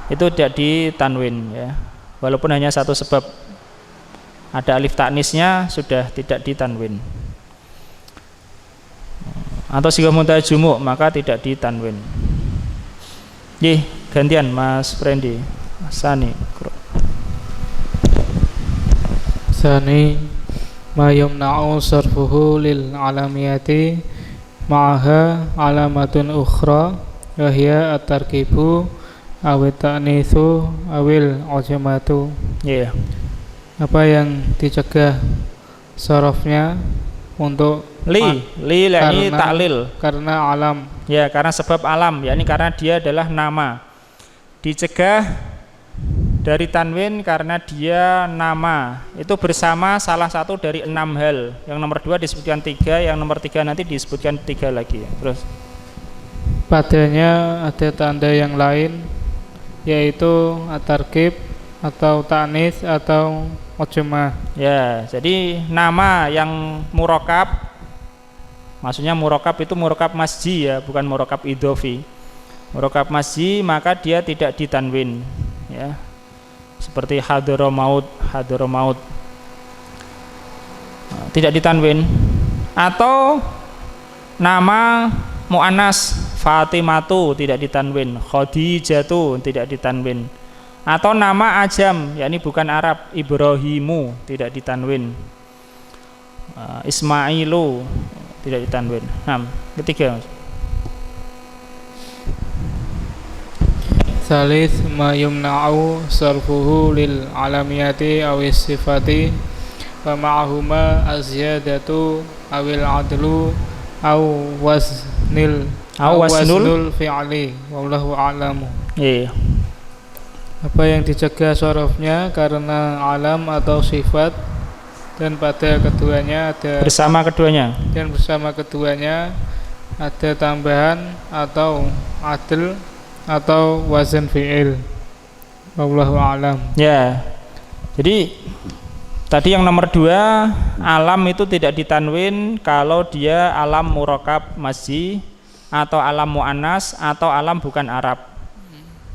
Itu tidak ditanwin ya. Walaupun hanya satu sebab, ada alif ta'nisnya sudah tidak ditanwin. Atau sighah muntahal jumu, maka tidak ditanwin. Gantian Mas Frendi. Sani ma yumna'u sarfuhu lil alamiyati ma'aha alamatun ukhra wa hiya at-tarkibu awit ta'nitsu awil ujmatu. Apa yang dicegah sarafnya untuk li ini taklil karena alam. Ya, karena sebab alam, yakni karena dia adalah nama. Dicegah dari tanwin karena dia nama. Itu bersama salah satu dari 6 hal. Yang nomor 2 disebutkan 3, yang nomor 3 nanti disebutkan 3 lagi. Terus padanya ada tanda yang lain, yaitu at-tarkib atau ta'nis atau ujmah. Ya, jadi nama yang murakab, maksudnya murakab itu murakab masji ya, bukan murakab idhofi. Murakab masji maka dia tidak ditanwin ya. Seperti hadara maut tidak ditanwin. Atau nama muannas Fatimatu tidak ditanwin, Khadijatu tidak ditanwin. Atau nama ajam, yakni bukan Arab, Ibrahimu tidak ditanwin, Ismailu tidak ditanwin. Ketiga salis ma yumna'u sarfuhu lil alamiyati awis sifati wa ma'ahuma azyadatu awil adlu aw waznul fi'li wallahu a'lamu. Apa yang dicegah sarafnya karena alam atau sifat, dan pada keduanya ada bersama keduanya ada tambahan atau adl atau wazan fi'il. Wallahu a'lam. Ya. Jadi tadi yang nomor 2, alam itu tidak ditanwin kalau dia alam murakab masji atau alam muannas atau alam bukan Arab.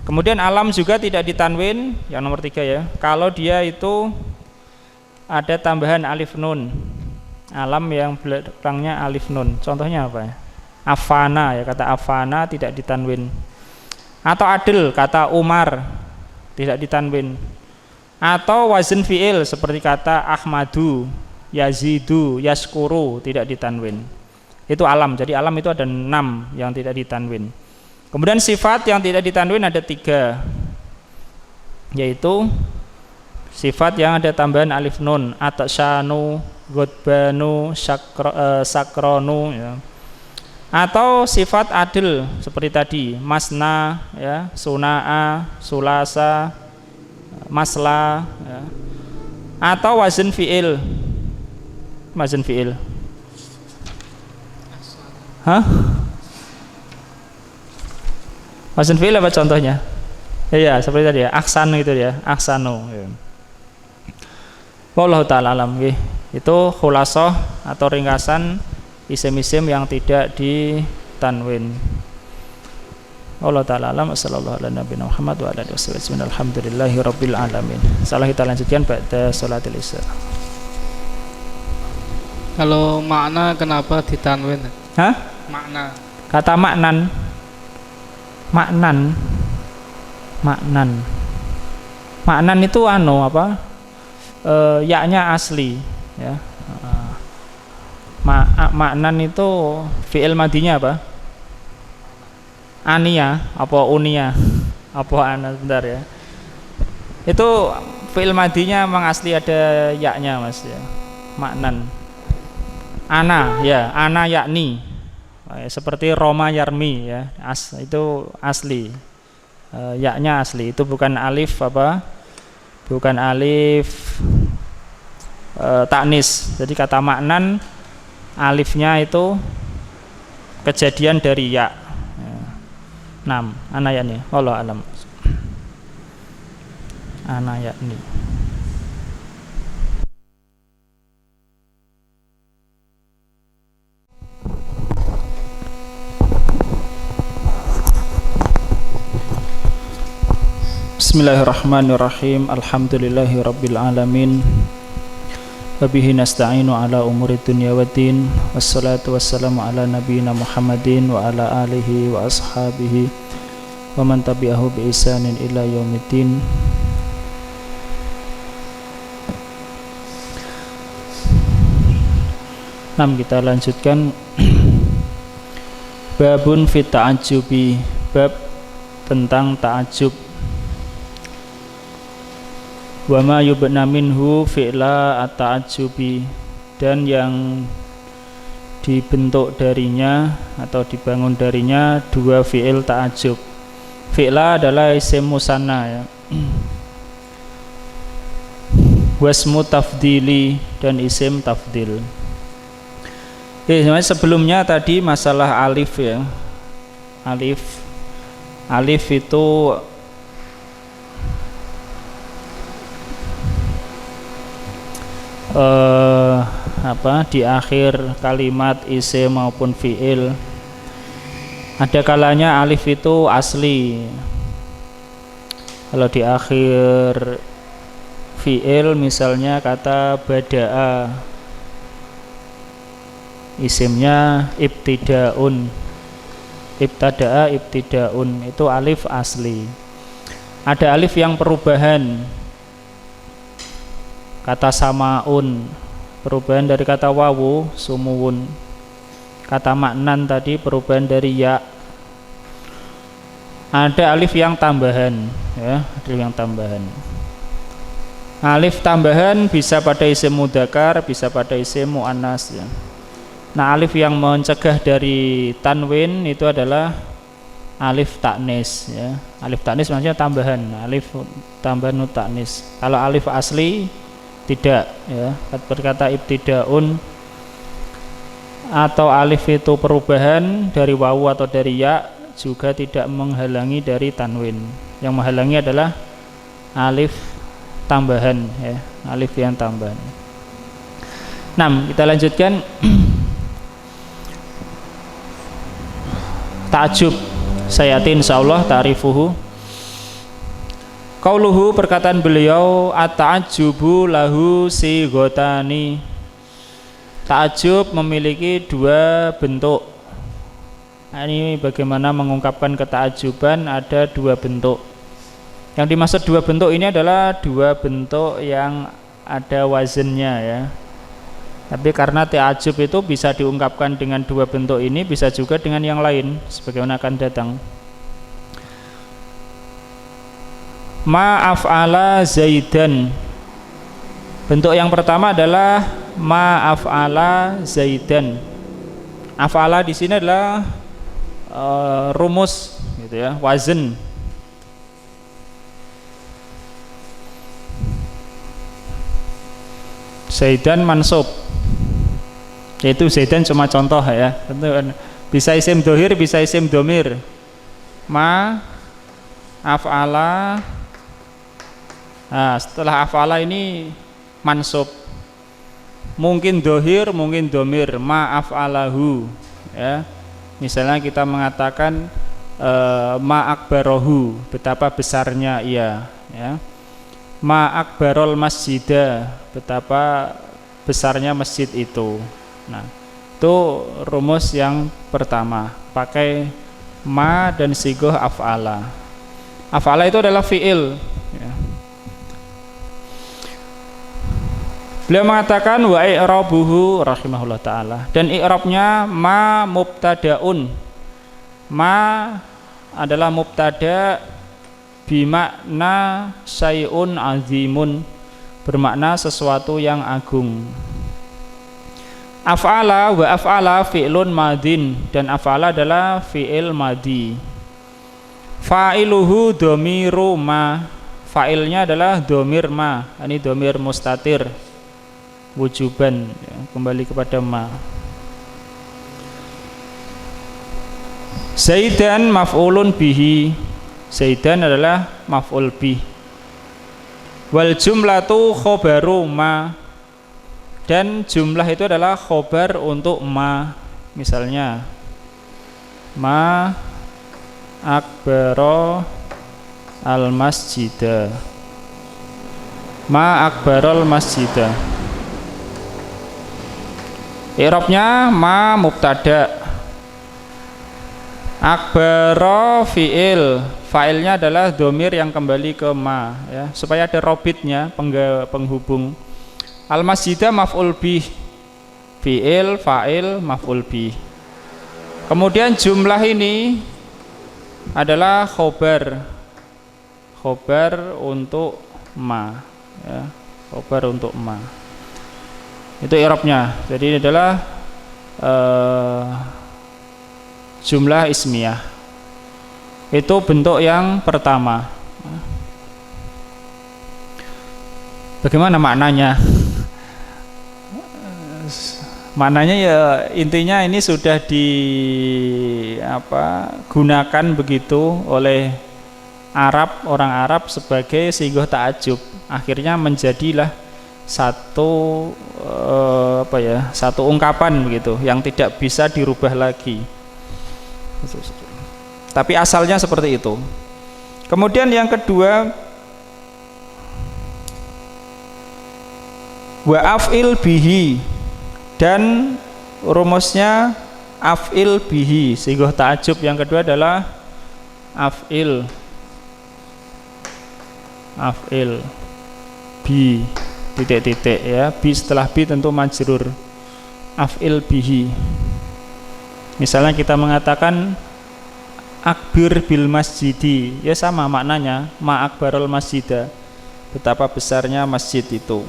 Kemudian alam juga tidak ditanwin, yang nomor 3 ya, kalau dia itu ada tambahan alif nun. Alam yang belakangnya alif nun. Contohnya apa ya? Afana ya, kata afana tidak ditanwin. Atau adil, kata Umar tidak ditanwin. Atau wazn fi'il seperti kata Ahmadu, Yazidu, Yaskuru tidak ditanwin. Itu alam. Jadi alam itu ada 6 yang tidak ditanwin. Kemudian sifat yang tidak ditanwin ada 3, yaitu sifat yang ada tambahan alif nun, atasyanu, godbanu, sakronu ya. Atau sifat adil seperti tadi, masna, ya, sunaa, sulasa, masla, ya. Atau wazn fi'il. Wazn fi'il. Hah? Wazn fi'il apa contohnya? Ya, seperti tadi ya, aksan gitu ya, aksano. Ya. Wallahu ta'ala alam. Itu khulasah atau ringkasan isim-isim yang tidak ditanwin. Allah ta'ala alam. Sallallahu ala nabiyina Muhammad wa ala alihi wasallam. Alhamdulillahi rabbil alamin. Salah kita lanjutkan pada salatil isya. Kalau makna kenapa ditanwin? Hah? Makna. Kata maknan. Maknan. Maknan. Maknan itu apa? Ya-nya asli, ya. Maknan itu fi'il madinya apa? Ania apa unia apa ana bentar ya. Itu fi'il madinya memang asli ada ya-nya Mas ya. Maknan. Ana ya, ana yakni. Seperti Roma Yarmi ya. Itu asli. Ya-nya asli. Itu bukan alif apa? Bukan alif taknis. Jadi kata maknan alifnya itu kejadian dari ya. 6 anayani. Wallahu alam. Anayani. Bismillahirrahmanirrahim. Alhamdulillahi rabbil alamin. Wabihi nasta'inu ala umuri dunya waddin. Wassalatu wassalamu ala nabiyyina Muhammadin wa ala alihi wa ashabihi wa man tabi'ahu bi ihsanin ila yaumiddin. Kita lanjutkan babun fit ta'ajjubi, bab tentang ta'ajjub. Wa ma yubna minhu fi'la at-ta'ajjubi, dan yang dibentuk darinya atau dibangun darinya dua fi'il ta'ajjub. Fi'la adalah isim musanna ya. Wasmu tafdili, dan isim tafdil. Sebelumnya tadi masalah alif ya. Alif itu di akhir kalimat isim maupun fi'il. Ada kalanya alif itu asli. Kalau di akhir fi'il misalnya kata bada'a, isimnya ibtida'un, ibtada'a ibtida'un, itu alif asli. Ada alif yang perubahan, kata samaun, perubahan dari kata wawu, sumuwun. Kata maknan tadi perubahan dari ya. Ada alif yang tambahan ya, alif yang tambahan. Alif tambahan bisa pada isim mudzakkar, bisa pada isim muannas ya. Nah, alif yang mencegah dari tanwin itu adalah alif taknis ya. Alif taknis maksudnya tambahan, alif tambahan taknis. Kalau alif asli tidak ya, berkata ibtidaun atau alif itu perubahan dari wawu atau dari ya juga tidak menghalangi dari tanwin. Yang menghalangi adalah alif tambahan ya, alif yang tambahan. 6, kita lanjutkan. Ta'ajjub sayati insyaallah ta'rifuhu. Qauluhu, perkataan beliau, at-ta'ajjubu lahu sighotani. Ta'ajjub memiliki dua bentuk. Nah, ini bagaimana mengungkapkan keta'ajjuban, ada dua bentuk. Yang dimaksud dua bentuk ini adalah dua bentuk yang ada wazennya ya. Tapi karena ta'ajjub itu bisa diungkapkan dengan dua bentuk ini, bisa juga dengan yang lain sebagaimana akan datang. Ma'af'ala Zaidan. Bentuk yang pertama adalah ma'af'ala Zaidan. Af'ala di sini adalah rumus gitu ya, wazn. Zaidan mansub, yaitu Zaidan cuma contoh ya, tentu bisa isim dohir, bisa isim domir. Ma af'ala, nah setelah af'ala ini mansub, mungkin dohir, mungkin domir. Ma af'alahu ya, misalnya kita mengatakan ma akbarohu, betapa besarnya ia ya. Ma akbarol masjidah, betapa besarnya masjid itu. Nah, itu rumus yang pertama, pakai ma dan sigoh af'ala. Af'ala itu adalah fi'il ya. Beliau mengatakan wa i'rabuhu rahimahullah ta'ala, dan i'rabnya ma mubtadaun. Ma adalah mubtada bimakna syai'un azimun, bermakna sesuatu yang agung. Af'ala wa af'ala fi'lun madin, dan af'ala adalah fi'il madi. Fa'iluhu domiru ma, fa'ilnya adalah domir ma, ini domir mustatir wujuban ya, kembali kepada ma. Zaidan maf'ulun bihi, Zaidan adalah maf'ul bih. Wal jumlatu khobaru ma, dan jumlah itu adalah khobar untuk ma. Misalnya ma akbaro al masjidah, ma akbarol masjidah. I'rabnya ma mubtada, akbaro fi'il, fa'ilnya adalah domir yang kembali ke ma ya, supaya ada robitnya, penghubung. Al masjidah maf'ul bih, fi'il, fa'il, maf'ul bih. Kemudian jumlah ini adalah khobar, khobar untuk ma ya, khobar untuk ma. Itu i'rabnya. Jadi ini adalah jumlah ismiyah. Itu bentuk yang pertama. Bagaimana maknanya? Maknanya ya intinya ini sudah gunakan begitu oleh Arab, orang Arab sebagai sigoh ta'ajub. Akhirnya menjadilah satu satu ungkapan begitu yang tidak bisa dirubah lagi. Tapi asalnya seperti itu. Kemudian yang kedua, wa af'il bihi, dan rumusnya af'il bihi. Sigoh ta'ajub yang kedua adalah af'il bi titik-titik ya, bi setelah bi tentu majrur, af'il bihi. Misalnya kita mengatakan akbir bil masjidi, ya sama maknanya, ma akbarul masjidah, betapa besarnya masjid itu.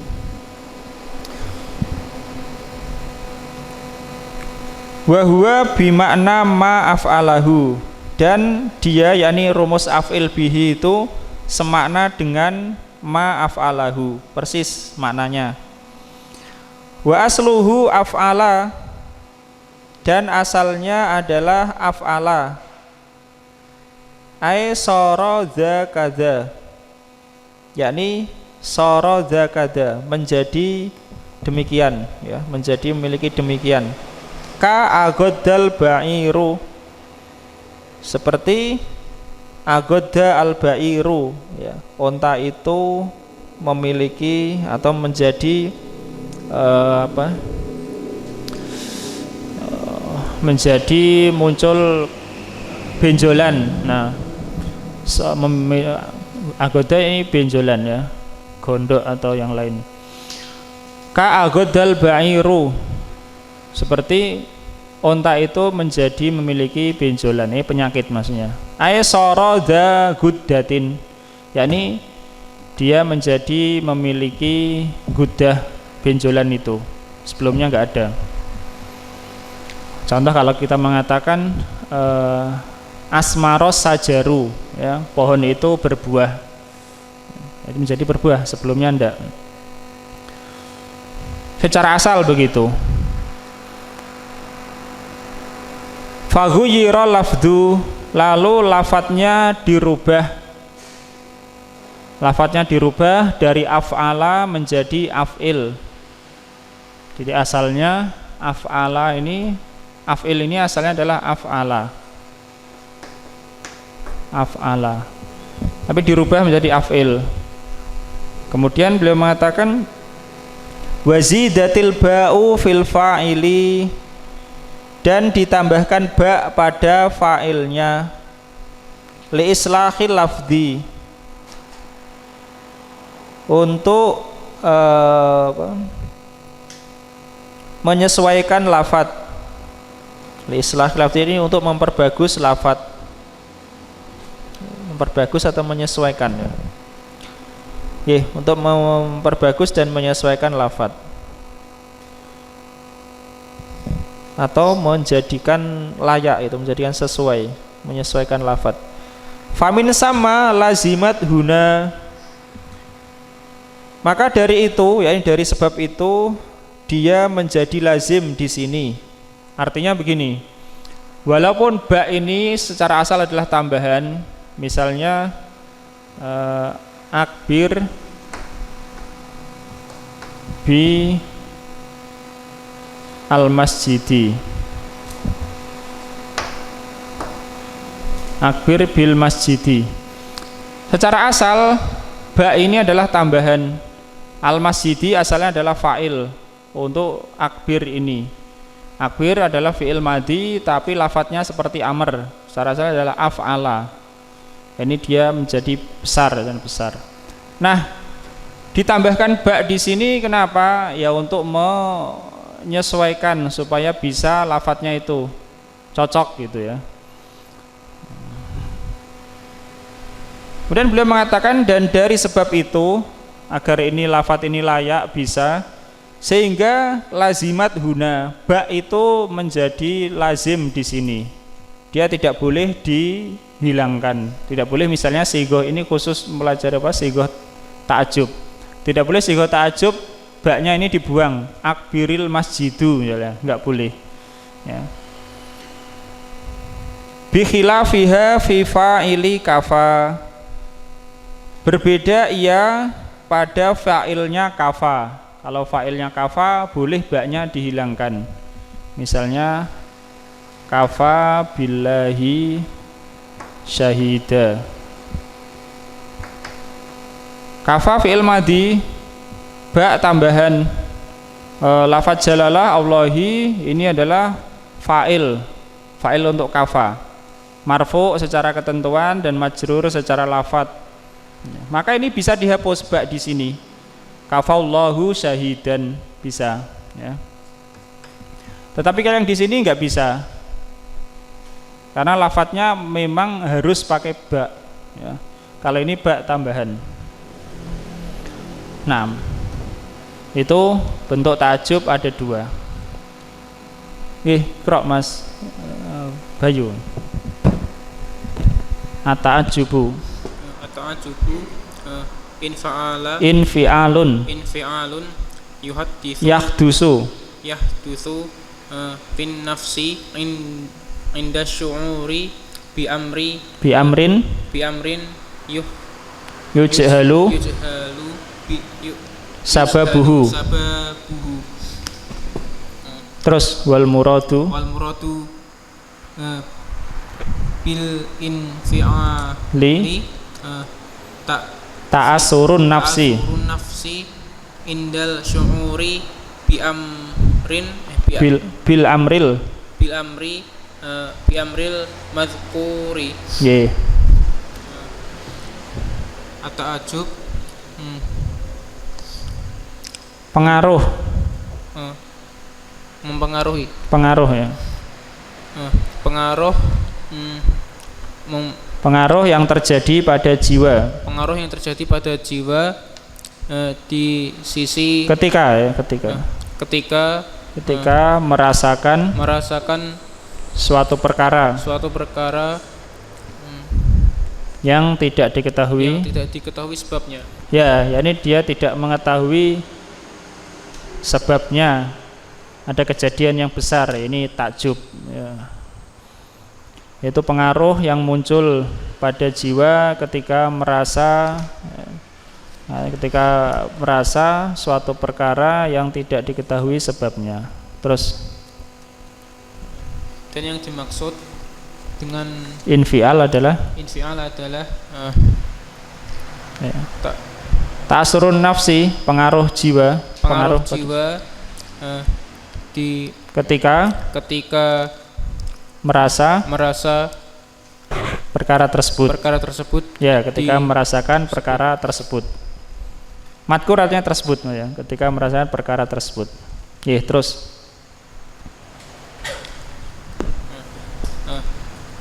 Wa huwa bimakna ma af'alahu, dan dia yakni rumus af'il bihi itu semakna dengan ma af'alahu, persis maknanya. Wa asluhu af'ala, dan asalnya adalah af'ala, ai sara dza kadza, yakni sara dza kadza, menjadi demikian ya, menjadi memiliki demikian. Ka agoddal ba'iru, seperti agodda al ba'iru ya, onta itu memiliki atau menjadi menjadi muncul benjolan. Nah, agoda ini benjolan ya, gondok atau yang lain. Ka agoddal ba'iru, seperti onta itu menjadi memiliki benjolan, ini penyakit maksudnya. Ay sara dza guddatin, yakni dia menjadi memiliki guddah, benjolan itu sebelumnya enggak ada. Contoh kalau kita mengatakan asmaros sajaru, ya, pohon itu berbuah, jadi menjadi berbuah, sebelumnya enggak. Secara asal begitu. Faghuyira lafdu, lalu lafadznya dirubah dari af'ala menjadi af'il. Jadi asalnya af'il ini asalnya adalah af'ala, tapi dirubah menjadi af'il. Kemudian beliau mengatakan wazidatil ba'u fil fa'ili, dan ditambahkan ba pada fa'ilnya, li islahil lafzi, untuk menyesuaikan lafadz. Li islahil lafzi ini untuk memperbagus lafadz, memperbagus atau menyesuaikan, ya. Untuk memperbagus dan menyesuaikan lafadz, atau menjadikan layak, itu menjadikan sesuai, menyesuaikan lafadz. Famin sama lazimat huna, maka dari itu, yakni dari sebab itu dia menjadi lazim di sini. Artinya begini, walaupun ba ini secara asal adalah tambahan, misalnya akbir bi al-masjidi, akbir bil masjidi. Secara asal ba ini adalah tambahan, al-masjidi asalnya adalah fa'il untuk akbir ini. Akbir adalah fi'il madhi tapi lafadznya seperti amr, secara asal adalah af'ala. Ini dia menjadi besar dan besar. Nah, ditambahkan ba di sini kenapa? Ya untuk menyesuaikan supaya bisa lafadznya itu cocok gitu ya. Kemudian beliau mengatakan dan dari sebab itu, agar ini lafadz ini layak bisa, sehingga lazimat huna, ba itu menjadi lazim di sini. Dia tidak boleh dihilangkan. Tidak boleh misalnya sigoh ini khusus mempelajari sigoh ta'ajub. Tidak boleh sigoh ta'ajub ba-nya ini dibuang, akbiril masjidu, ya, enggak boleh, ya. Bi khilafiha fi fa'ili kafa, berbeda ia pada fa'ilnya kafa. Kalau fa'ilnya kafa boleh ba-nya dihilangkan. Misalnya kafa billahi syahida. Kafa fi'il madhi, ba tambahan, lafadz jalalah Allahi ini adalah fa'il untuk kafa, marfu secara ketentuan dan majrur secara lafadz. Maka ini bisa dihapus ba di sini, kafallahu syahidan, bisa, ya. Tetapi kalau yang di sini nggak bisa, karena lafadznya memang harus pakai ba, ya. Kalau ini ba tambahan. Nah, itu bentuk ta'ajub ada dua. Krok Mas Bayu. At-ta'ajubu. At-ta'ajubu infi'alun yahdusu fin nafsi inda syu'uri bi amrin yujhalu sababuhu. Terus wal muradu bil infi'ali ta'asurun nafsi indal syu'uri bi amrin bil amril madhkuri. At-ta'ajub pengaruh, mempengaruhi, ya. Pengaruh yang terjadi pada jiwa. Pengaruh yang terjadi pada jiwa di sisi ketika ketika merasakan suatu perkara yang tidak diketahui sebabnya. Ya, yakni dia tidak mengetahui sebabnya. Ada kejadian yang besar, ini takjub ya. Itu pengaruh yang muncul pada jiwa ketika merasa suatu perkara yang tidak diketahui sebabnya. Terus, dan yang dimaksud dengan infial adalah ta'asurun nafsi, pengaruh jiwa, ketika merasa perkara tersebut. Ya, ketika merasakan perkara tersebut. Madkur artinya tersebut ya, ketika merasakan perkara tersebut. Terus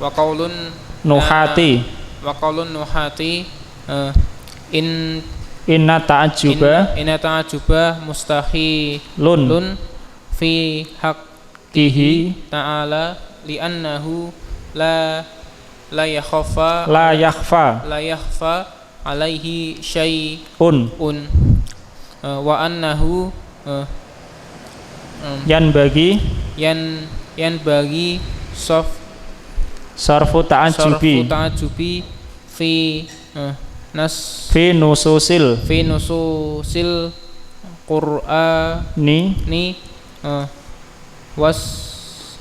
wa qaulun nuhati inna ta'ajuba mustahilun fi haqqihi ta'ala li'annahu la yakhfa alaihi syai'un wa annahu yanbaghi sarfu ta'ajubi fi nususil Qur'ani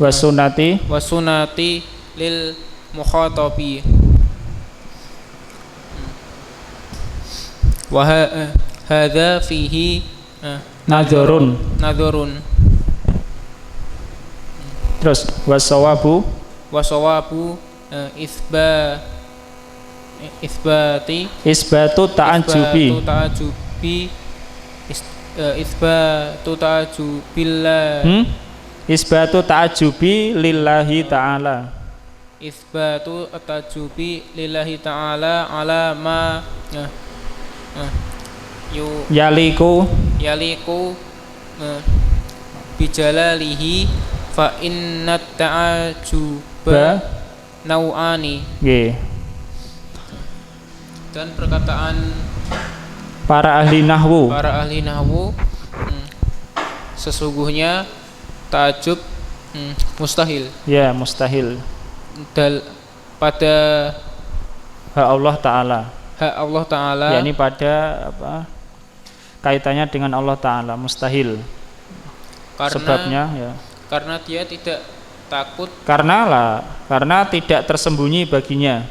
wasunati lil mukhatabi wa hadza fihi nadharun. Terus wasawabu isbatu ta'ajubi isbatu ta'ajubi lillahi ta'ala ala ma yaliku bijalalihi fa inna ta'ajuba nau'ani. Dan perkataan para ahli nahwu sesungguhnya ta'ajub mustahil. Ya, mustahil. Pada hak Allah Ta'ala. Yakni pada kaitannya dengan Allah Ta'ala, mustahil. Sebabnya ya. Karena dia tidak takut. Karena tidak tersembunyi baginya.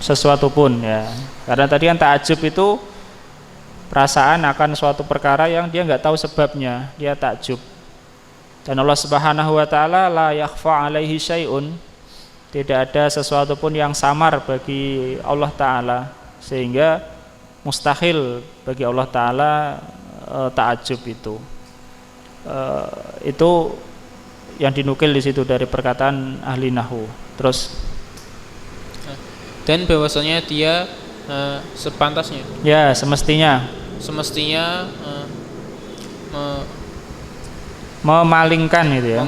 Sesuatu pun ya. Karena tadi kan ta'ajub itu perasaan akan suatu perkara yang dia nggak tahu sebabnya, dia takjub. Dan Allah Subhanahu wa taala la yakhfa alaihi syai'un, tidak ada sesuatu pun yang samar bagi Allah taala, sehingga mustahil bagi Allah taala takjub itu. Itu yang dinukil di situ dari perkataan ahli nahwu. Terus dan bahwasanya dia sepantasnya. Ya, semestinya memalingkan itu ya.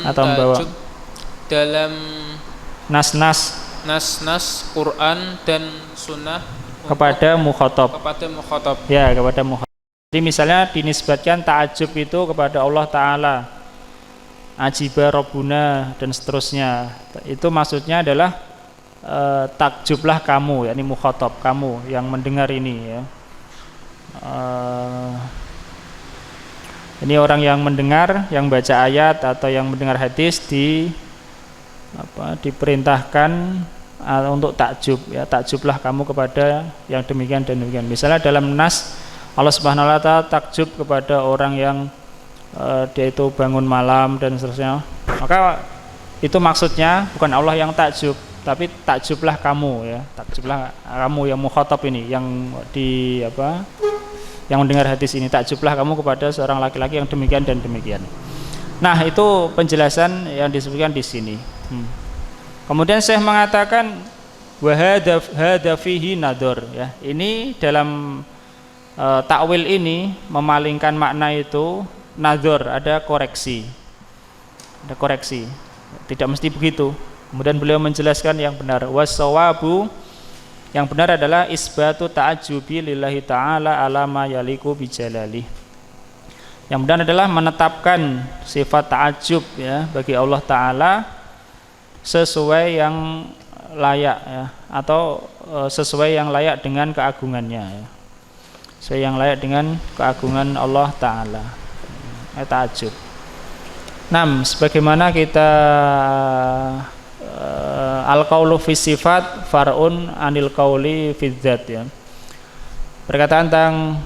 Atau membawa dalam nas Quran dan sunnah kepada mukhatab. Ya, kepada mukhatab. Jadi misalnya dinisbatkan ta'ajub itu kepada Allah Ta'ala, ajiba Rabbuna dan seterusnya. Itu maksudnya adalah takjublah kamu, yakni mukhatab, kamu yang mendengar ini ya. Ini orang yang mendengar, yang baca ayat atau yang mendengar hadis diperintahkan untuk takjub ya, takjublah kamu kepada yang demikian dan demikian. Misalnya dalam nas Allah Subhanahu wa taala takjub kepada orang yang dia itu bangun malam dan seterusnya. Maka itu maksudnya bukan Allah yang takjub, tapi takjublah kamu ya, takjublah kamu yang mukhatab ini, yang yang mendengar hadis ini, takjublah kamu kepada seorang laki-laki yang demikian dan demikian. Nah, itu penjelasan yang disebutkan di sini. Kemudian Syekh mengatakan wa hadza fihi nadhar ya. Ini dalam takwil ini memalingkan makna itu nadzur, ada koreksi. Ada koreksi. Tidak mesti begitu. Kemudian beliau menjelaskan yang benar. Was-shawabu, yang benar adalah isbatu ta'ajjubi lillahi ta'ala ala ma yaliku bijalali. Yang benar adalah menetapkan sifat ta'ajjub ya bagi Allah Ta'ala sesuai yang layak ya, atau sesuai yang layak dengan keagungannya ya. Sesuai yang layak dengan keagungan Allah Ta'ala. Ta'ajjub. 6. Sebagaimana kita al-qaulu fi sifat far'un anil qauli fi dzat ya. Perkataan tentang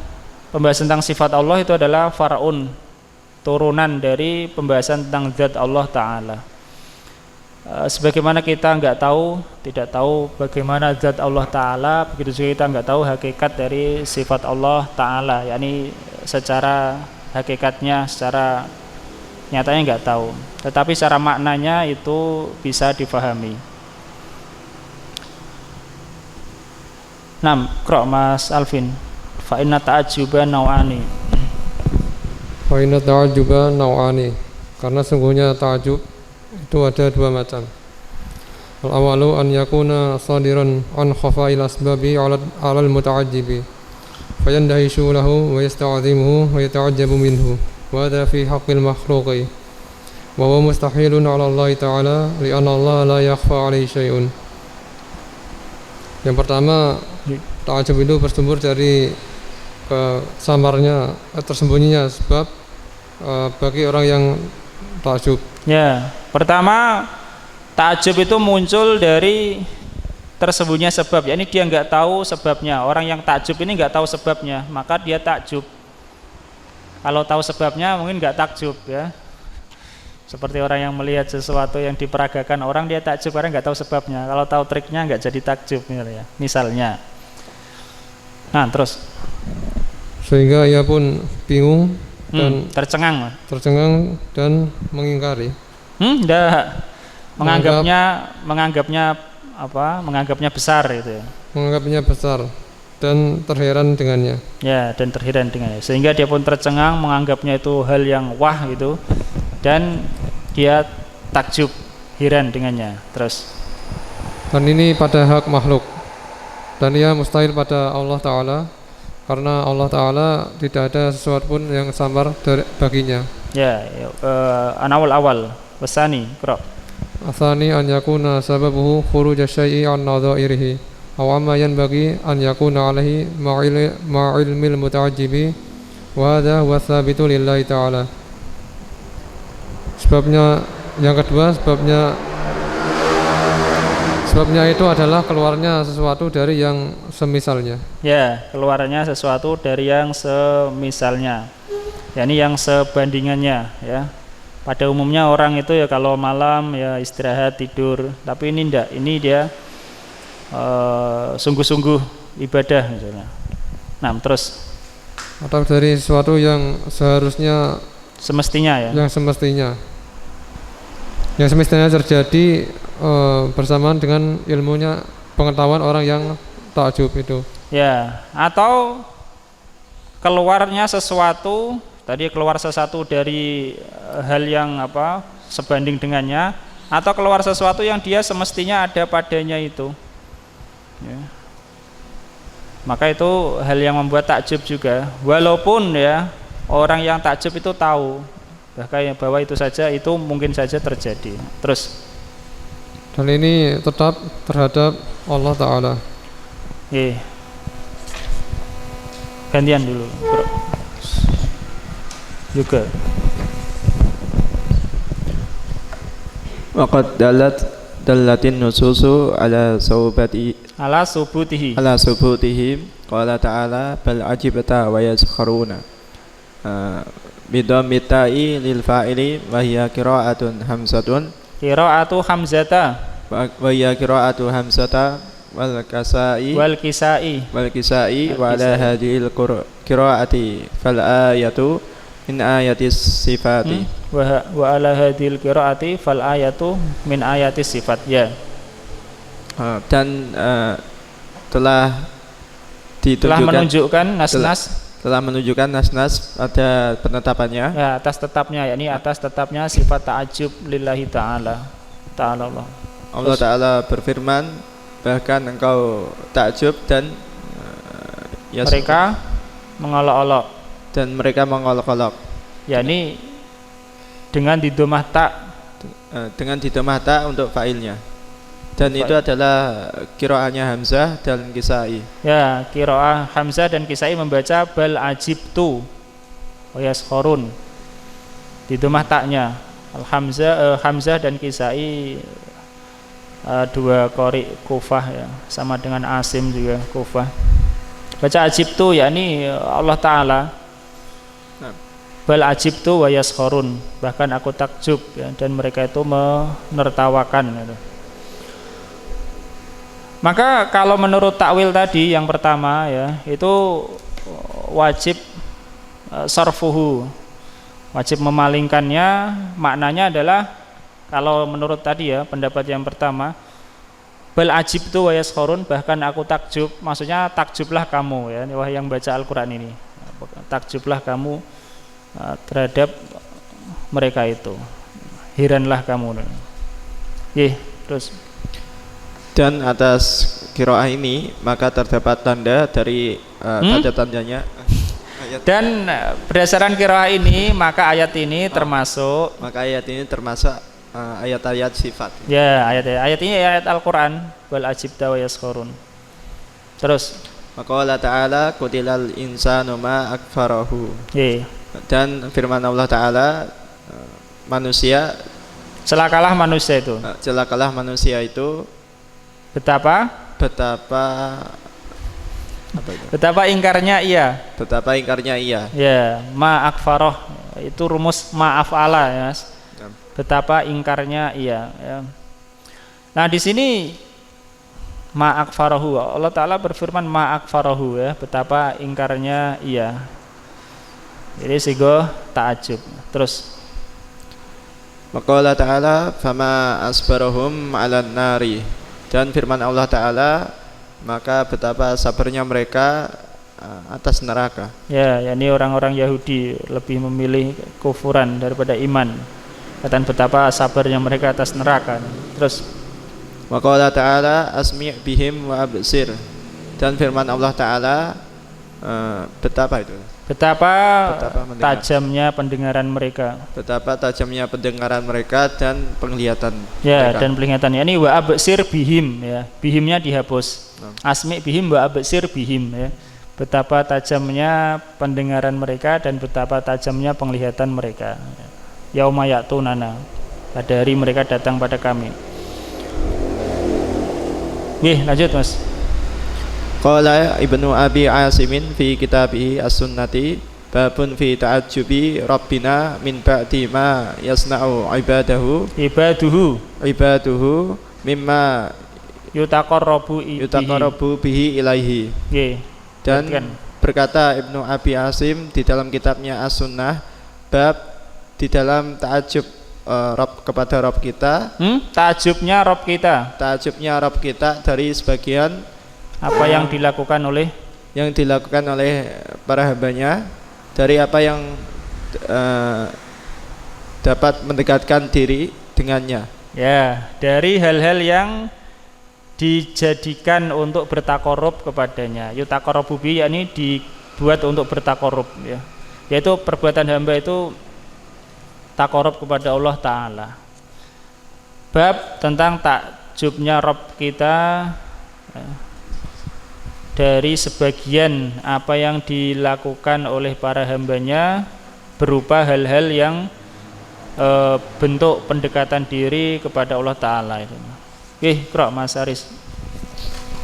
pembahasan tentang sifat Allah itu adalah far'un, turunan dari pembahasan tentang zat Allah Ta'ala. Sebagaimana kita tidak tahu bagaimana zat Allah Ta'ala, begitu juga kita enggak tahu hakikat dari sifat Allah Ta'ala, yakni secara hakikatnya, secara nyatanya enggak tahu, tetapi secara maknanya itu bisa difahami. 6. Qra' Mas Alvin. Fa inna ta'ajjuba naw'ani. Fa inna ta'ajjuba naw'ani. Karena sungguhnya ta'ajjub itu ada dua macam. Al-awalu an yakuna sadiran an khafa'il asbabi 'ala al-muta'ajjibi. Fayandahishu lahu wa yasta'zimuhu wa yata'ajjabu minhu. Wa hadha fi haqqil makhluqi. Wa huwa mustahilun 'ala Allah Ta'ala li'anna Allah la yakhfa 'alaihi syai'un. Yang pertama, ta'ajjub itu bersumber dari kesamarnya, tersembunyinya sebab bagi orang yang ta'ajjub. Ya, pertama ta'ajjub itu muncul dari tersembunyinya sebab, yakni dia enggak tahu sebabnya. Orang yang ta'ajjub ini enggak tahu sebabnya, maka dia ta'ajjub. Kalau tahu sebabnya mungkin enggak takjub ya. Seperti orang yang melihat sesuatu yang diperagakan orang, dia takjub karena enggak tahu sebabnya. Kalau tahu triknya enggak jadi takjub ya. Misalnya. Nah, terus sehingga ia pun bingung dan tercengang dan mengingkari. Enggak. Menganggapnya besar itu ya. Menganggapnya besar dan terheran dengannya. Ya, dan terheran dengannya. Sehingga dia pun tercengang, menganggapnya itu hal yang wah gitu, dan dia takjub, heran dengannya. Terus. Dan ini pada hak makhluk. Dan ia mustahil pada Allah Ta'ala, karena Allah Ta'ala tidak ada sesuatu pun yang samar baginya. Ya, awal wasani qra. Asani an yakuna sababuhu khuruj syai'i an nadha'irihi aw amma yanbaghi an yakuna alaihi ma'ilmil muta'ajjibi wa hadha huwa tsabitu lillahi ta'ala. Sebabnya yang kedua, sebabnya itu adalah keluarnya sesuatu dari yang semisalnya. Ya, keluarnya sesuatu dari yang semisalnya, yakni yang sebandingannya ya. Pada umumnya orang itu ya kalau malam ya istirahat tidur, tapi ini enggak, ini dia sungguh-sungguh ibadah misalnya. Nah, terus atau dari sesuatu yang seharusnya semestinya ya. Yang semestinya terjadi bersamaan dengan ilmunya, pengetahuan orang yang ta'ajjub itu. Ya, atau keluarnya sesuatu, tadi keluar sesuatu dari hal yang sebanding dengannya, atau keluar sesuatu yang dia semestinya ada padanya itu. Ya. Maka itu hal yang membuat takjub juga, walaupun ya orang yang takjub itu tahu bahwa itu mungkin saja terjadi. Terus. Dan ini tetap terhadap Allah Ta'ala. Gantian dulu juga. Waqad dallatin nususu ala subutihi qala ta'ala bal ajibta wa yaskharuna bidam mitai lil fa'ili wa hiya qira'atun hamzatun hamzata wa hiya qira'atu hamzata wal kisai wa ala hadhil qira'ati fal ayatu min ayatis sifati wa ala hadhil qira'ati fal ayatu min ayatis sifat ya. Dan telah telah menunjukkan nas-nas telah menunjukkan nas-nas pada penetapannya, ya, atas tetapnya, yakni atas tetapnya sifat ta'ajub lillahi ta'ala Allah. Allah Ta'ala berfirman, bahkan engkau takjub dan mereka mengolok-olok, dan mereka mengolok-olok, yakni dengan didomah tak, dengan didomah tak untuk fa'ilnya. Dan itu adalah qiraahnya Hamzah dan Kisai. Ya, qiraah Hamzah dan Kisai membaca bal ajibtu wa yaskhurun. Didomah taknya. Hamzah dan Kisai dua qari Kufah ya, sama dengan Asim juga Kufah. Baca ajibtu yakni Allah Ta'ala. Bal ajibtu wa yaskhurun, bahkan aku takjub ya, dan mereka itu menertawakan gitu. Maka kalau menurut takwil tadi yang pertama ya, itu wajib sarfuhu, wajib memalingkannya. Maknanya adalah kalau menurut tadi ya, pendapat yang pertama, bal ajibtu wa yaskhurun, bahkan aku takjub, maksudnya takjublah kamu ya, wah yang baca Al-Qur'an ini. Takjublah kamu terhadap mereka itu, heranlah kamu. Terus dan atas qiraah ini maka terdapat tanda dari tanda-tandanya dan berdasarkan qiraah ini maka ayat ini termasuk ayat-ayat sifat. Ya, ayat ini ayat Al-Qur'an, wal ajibta wa yaskhurun. Terus maka Allah Ta'ala qutilal insanu ma akfarahu. Dan firman Allah Ta'ala, manusia, celakalah manusia itu betapa ingkarnya ia. Ya, ma akfaroh itu rumus ma'af'ala ya. Betapa ingkarnya ia ya. Nah, di sini ma akfarohu, Allah Ta'ala berfirman ma akfarohu ya, betapa ingkarnya ia. Jadi sigo ta'ajub. Terus maka Allah Ta'ala fama asbarahum 'alan nari, dan firman Allah Ta'ala, maka betapa sabarnya mereka atas neraka. Ya, yakni orang-orang Yahudi lebih memilih kufuran daripada iman. Dan betapa sabarnya mereka atas neraka. Terus maka Allah Ta'ala asmi' bihim wa absir, dan firman Allah Ta'ala betapa tajamnya pendengaran mereka. Betapa tajamnya pendengaran mereka dan penglihatan. Ya, mereka. Dan penglihatan. Yani wa absir bihim ya. Bihimnya dihapus. Asmi bihim wa absir bihim ya. Betapa tajamnya pendengaran mereka dan betapa tajamnya penglihatan mereka. Yauma ya'tunana, pada hari mereka datang pada kami. Lanjut Mas. Qala Ibnu Abi Asimin fi kitabihi As-Sunnati babun fi ta'ajjubi Rabbina min ba'di ma yasna'u ibaduhu mimma yutaqarrabu bihi ilaihi. Dan berkata Ibnu Abi Asim di dalam kitabnya As-Sunnah bab di dalam ta'ajjub kepada Rabb kita. Ta'ajubnya Rabb kita dari sebagian apa yang dilakukan oleh para hambanya, dari apa yang dapat mendekatkan diri dengannya. Ya, dari hal-hal yang dijadikan untuk bertakorup kepadanya. Yutaqarrabu bi, yakni dibuat untuk bertakorup ya. Yaitu perbuatan hamba itu takorup kepada Allah Ta'ala. Bab tentang takjubnya Rabb kita dari sebagian apa yang dilakukan oleh para hambanya berupa hal-hal yang bentuk pendekatan diri kepada Allah Ta'ala itu. Qra' Mas Aris.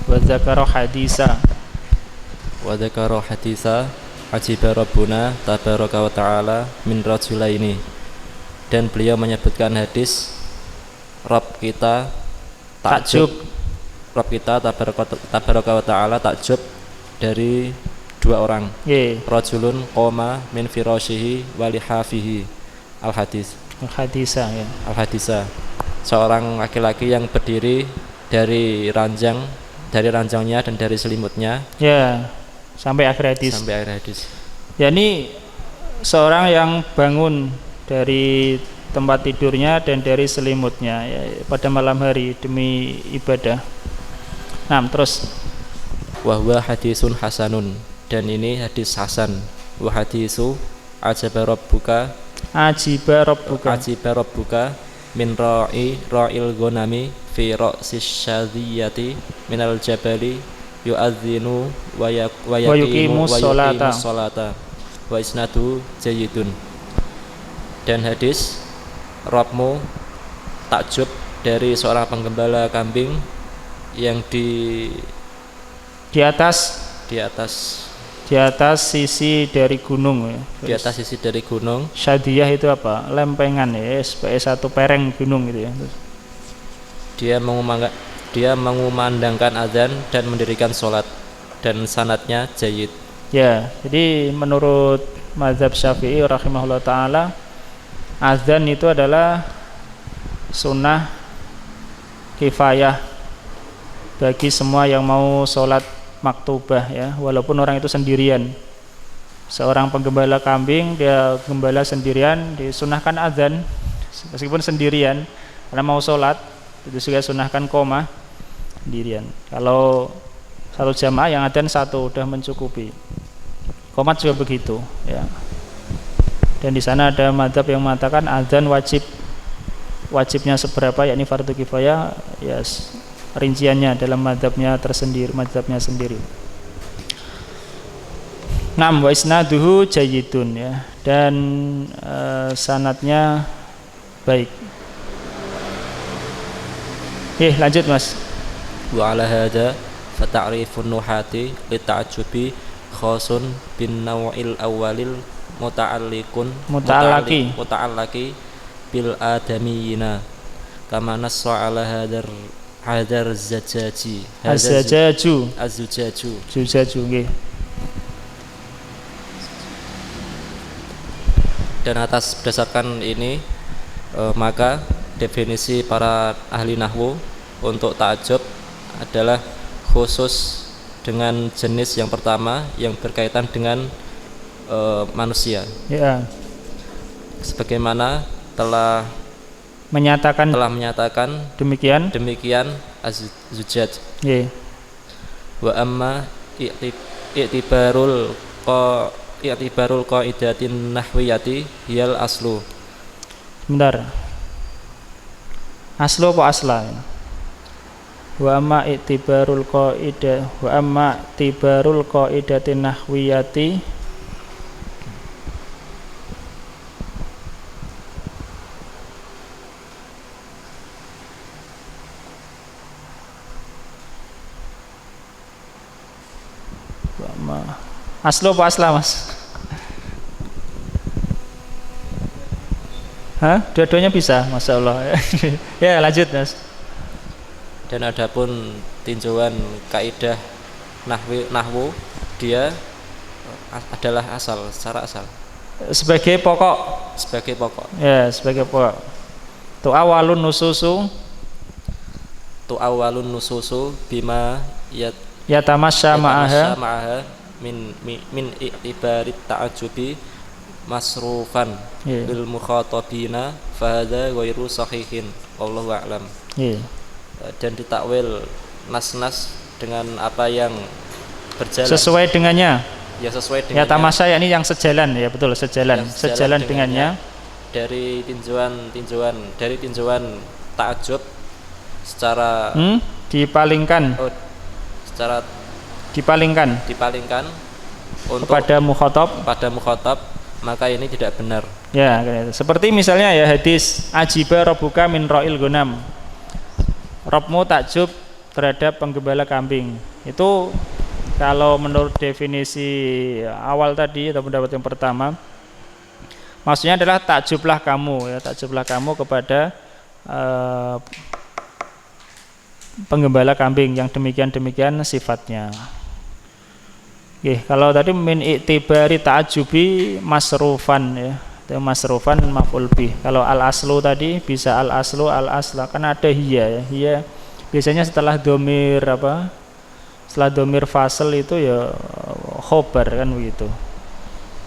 Wa dzakara haditsa ajiba rabbuna tabaraka wa ta'ala min rajulaini, dan beliau menyebutkan hadis Rabb kita takjub, Rabb kita tabaraka wa ta'ala takjub dari dua orang. Rajulun qoma min firashihi wa lihafihi al-hadisa. Seorang laki-laki yang berdiri dari ranjangnya dan dari selimutnya. Ya. sampai akhir hadis. Sampai akhir hadis. Ya, ini seorang yang bangun dari tempat tidurnya dan dari selimutnya ya, pada malam hari demi ibadah. Nah, terus wa huwa hadisun hasanun, dan ini hadis hasan. Wa hadisu ajiba rabbuka min ra'il ghanami fi ra'sis syadhiyati minal jabali yu'adzinu wa yaqimu sholata wa isnadu jayyidun. Dan hadis Rabbmu takjub dari seorang penggembala kambing yang di atas sisi dari gunung ya. Di atas sisi dari gunung. Syadiyah itu apa? Lempengan ya, sebagai satu pereng gunung gitu ya. Dia mengumandangkan azan dan mendirikan sholat, dan sanadnya jayyid. Ya, jadi menurut mazhab Syafi'i rahimahullah taala, azan itu adalah sunnah kifayah bagi semua yang mau sholat maktubah ya, walaupun orang itu sendirian. Seorang penggembala kambing, dia gembala sendirian, disunahkan azan meskipun sendirian, karena mau sholat itu juga sunahkan qomah sendirian. Kalau satu jamaah yang azan satu udah mencukupi. Qomat juga begitu ya. Dan di sana ada mazhab yang mengatakan azan wajibnya seberapa, yakni fardu kifayah ya, rinciannya dalam mazhabnya sendiri. Nam wa isnaduhu jayyidun ya, dan sanadnya baik. Lanjut Mas. Wa ala hadza fa ta'rifun nuhati li ta'ajjubi khasun bin naw'il awwalil muta'allaqi bil adamiyina kama nassa ala hadar zajaju nggih. Dan atas berdasarkan ini maka definisi para ahli nahwu untuk ta'ajjub adalah khusus dengan jenis yang pertama yang berkaitan dengan manusia ya. Sebagaimana telah menyatakan demikian az-zujaj ya. Wa amma i'tibarul qaidatin nahwiyati hiyal aslu. Bentar, aslu apa asla? Wa amma i'tibarul qaidatin nahwiyati aslo apa asla Mas? Dua-duanya bisa, Masya Allah. Ya lanjut Mas. Dan adapun tinjauan kaidah nahwu dia adalah asal, secara asal. Sebagai pokok. Ya, sebagai pokok. Tu awalun nususu bima yatamasya ma'aha min i'tibarit ta'ajubi masrufan bil mukhatabina fa hadza ghairu sahihin wallahu a'lam. Dan ditakwil nas-nas dengan apa yang berjalan sesuai dengannya. Ya sesuai dengannya. Ya tamasya yakni yang sejalan ya, betul, sejalan dengannya dari tinjauan ta'ajub secara dipalingkan untuk pada mukhatab, maka ini tidak benar. Ya, seperti misalnya ya hadis ajiba rabbuka min ra'il ghanam. Rabbmu takjub terhadap penggembala kambing. Itu kalau menurut definisi awal tadi atau pendapat yang pertama, maksudnya adalah takjublah kamu kepada penggembala kambing yang demikian sifatnya. Kalau tadi min i'tibari ta'ajubi masrufan ya, itu masrufan maf'ul bih. Kalau al aslu tadi bisa al aslu al asla, kan ada hiya ya. Hiya biasanya setelah domir fasl itu ya khobar kan begitu.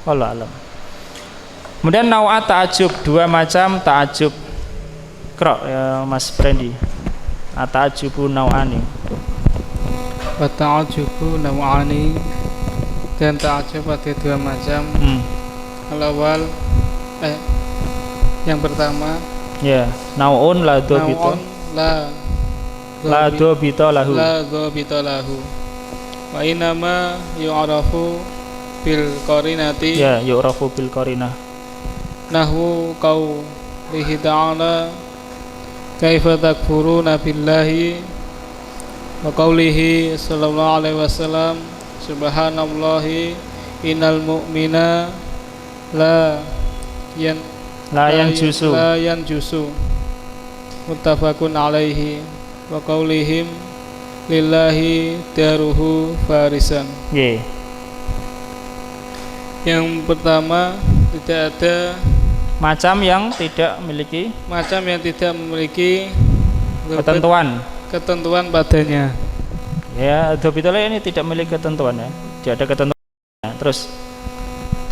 Wallahu alam. Kemudian nawa ta'ajub, dua macam ta'ajub. Krok ya Mas Prendi. Ta'ajubu naw'ani. Wa ta'ajubu naw'ani, dan ta'ajub ada dua macam. Al-awwal yang pertama ya, nau'un la dhabita. La dhabita lahu. La dhabita lahu. Wa inama yu'rafu bil qarinati. Ya, yu'rafu bil qarinah. Nahwu qaulihi ta'ala kaifa takfuruna billahi wa qaulihi sallallahu alaihi wasallam subhanallahi innal mu'mina la yanjusu muttafaqun alaihi wa qaulihim lillahi daruhu farisan. Yang pertama, tidak ada macam yang tidak memiliki ketentuan padanya. Ya, dhabitullah ini tidak memiliki ketentuan ya. Tidak ada ketentuan. Terus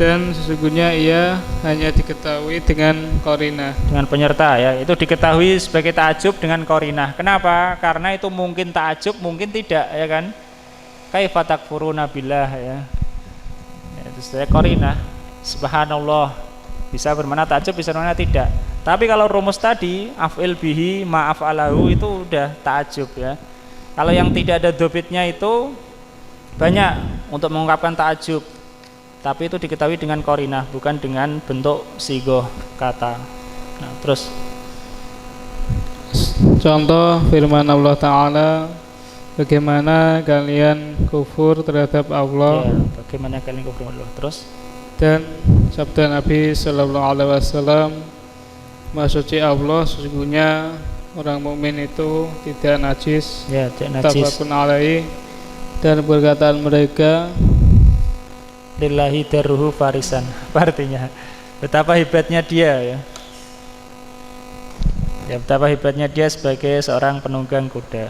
dan sesungguhnya ia hanya diketahui dengan qarinah, dengan penyerta ya. Itu diketahui sebagai ta'ajub dengan qarinah. Kenapa? Karena itu mungkin ta'ajub, mungkin tidak ya kan. Kaifa takfuruna billah ya. Itu saya qarinah. Subhanallah bisa bermakna ta'ajub, bisa bermakna tidak. Tapi kalau rumus tadi af'il bihi ma'af'alahu itu udah ta'ajub ya. Kalau yang tidak ada dhabitnya itu banyak untuk mengungkapkan ta'ajub. Tapi itu diketahui dengan qarinah, bukan dengan bentuk sigoh kata. Nah, terus contoh firman Allah Ta'ala, bagaimana kalian kufur terhadap Allah ya, bagaimana kalian kufur terhadap Allah. Terus dan sabda Nabi Sallallahu Alaihi Wasallam, Maha suci Allah, sesungguhnya orang mukmin itu tidak najis. Ya, tidak najis. Tafakun alaihi, dan perkataan mereka lillahi daruhu farisan. Artinya betapa hebatnya dia ya. Ya, betapa hebatnya dia sebagai seorang penunggang kuda.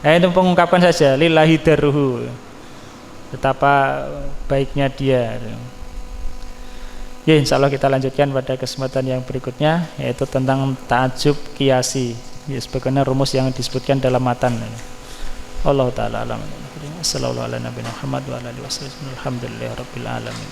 Nah, itu pengungkapan saja lillahi daruhu. Betapa baiknya dia. Ya, insyaallah kita lanjutkan pada kesempatan yang berikutnya, yaitu tentang ta'ajub qiyasi. Ya, sebagaimana rumus yang disebutkan dalam matan. Allah taala alam. Sallallahu alaihi wa sallam Muhammad wa alihi wasallam. Alhamdulillahirabbil alamin.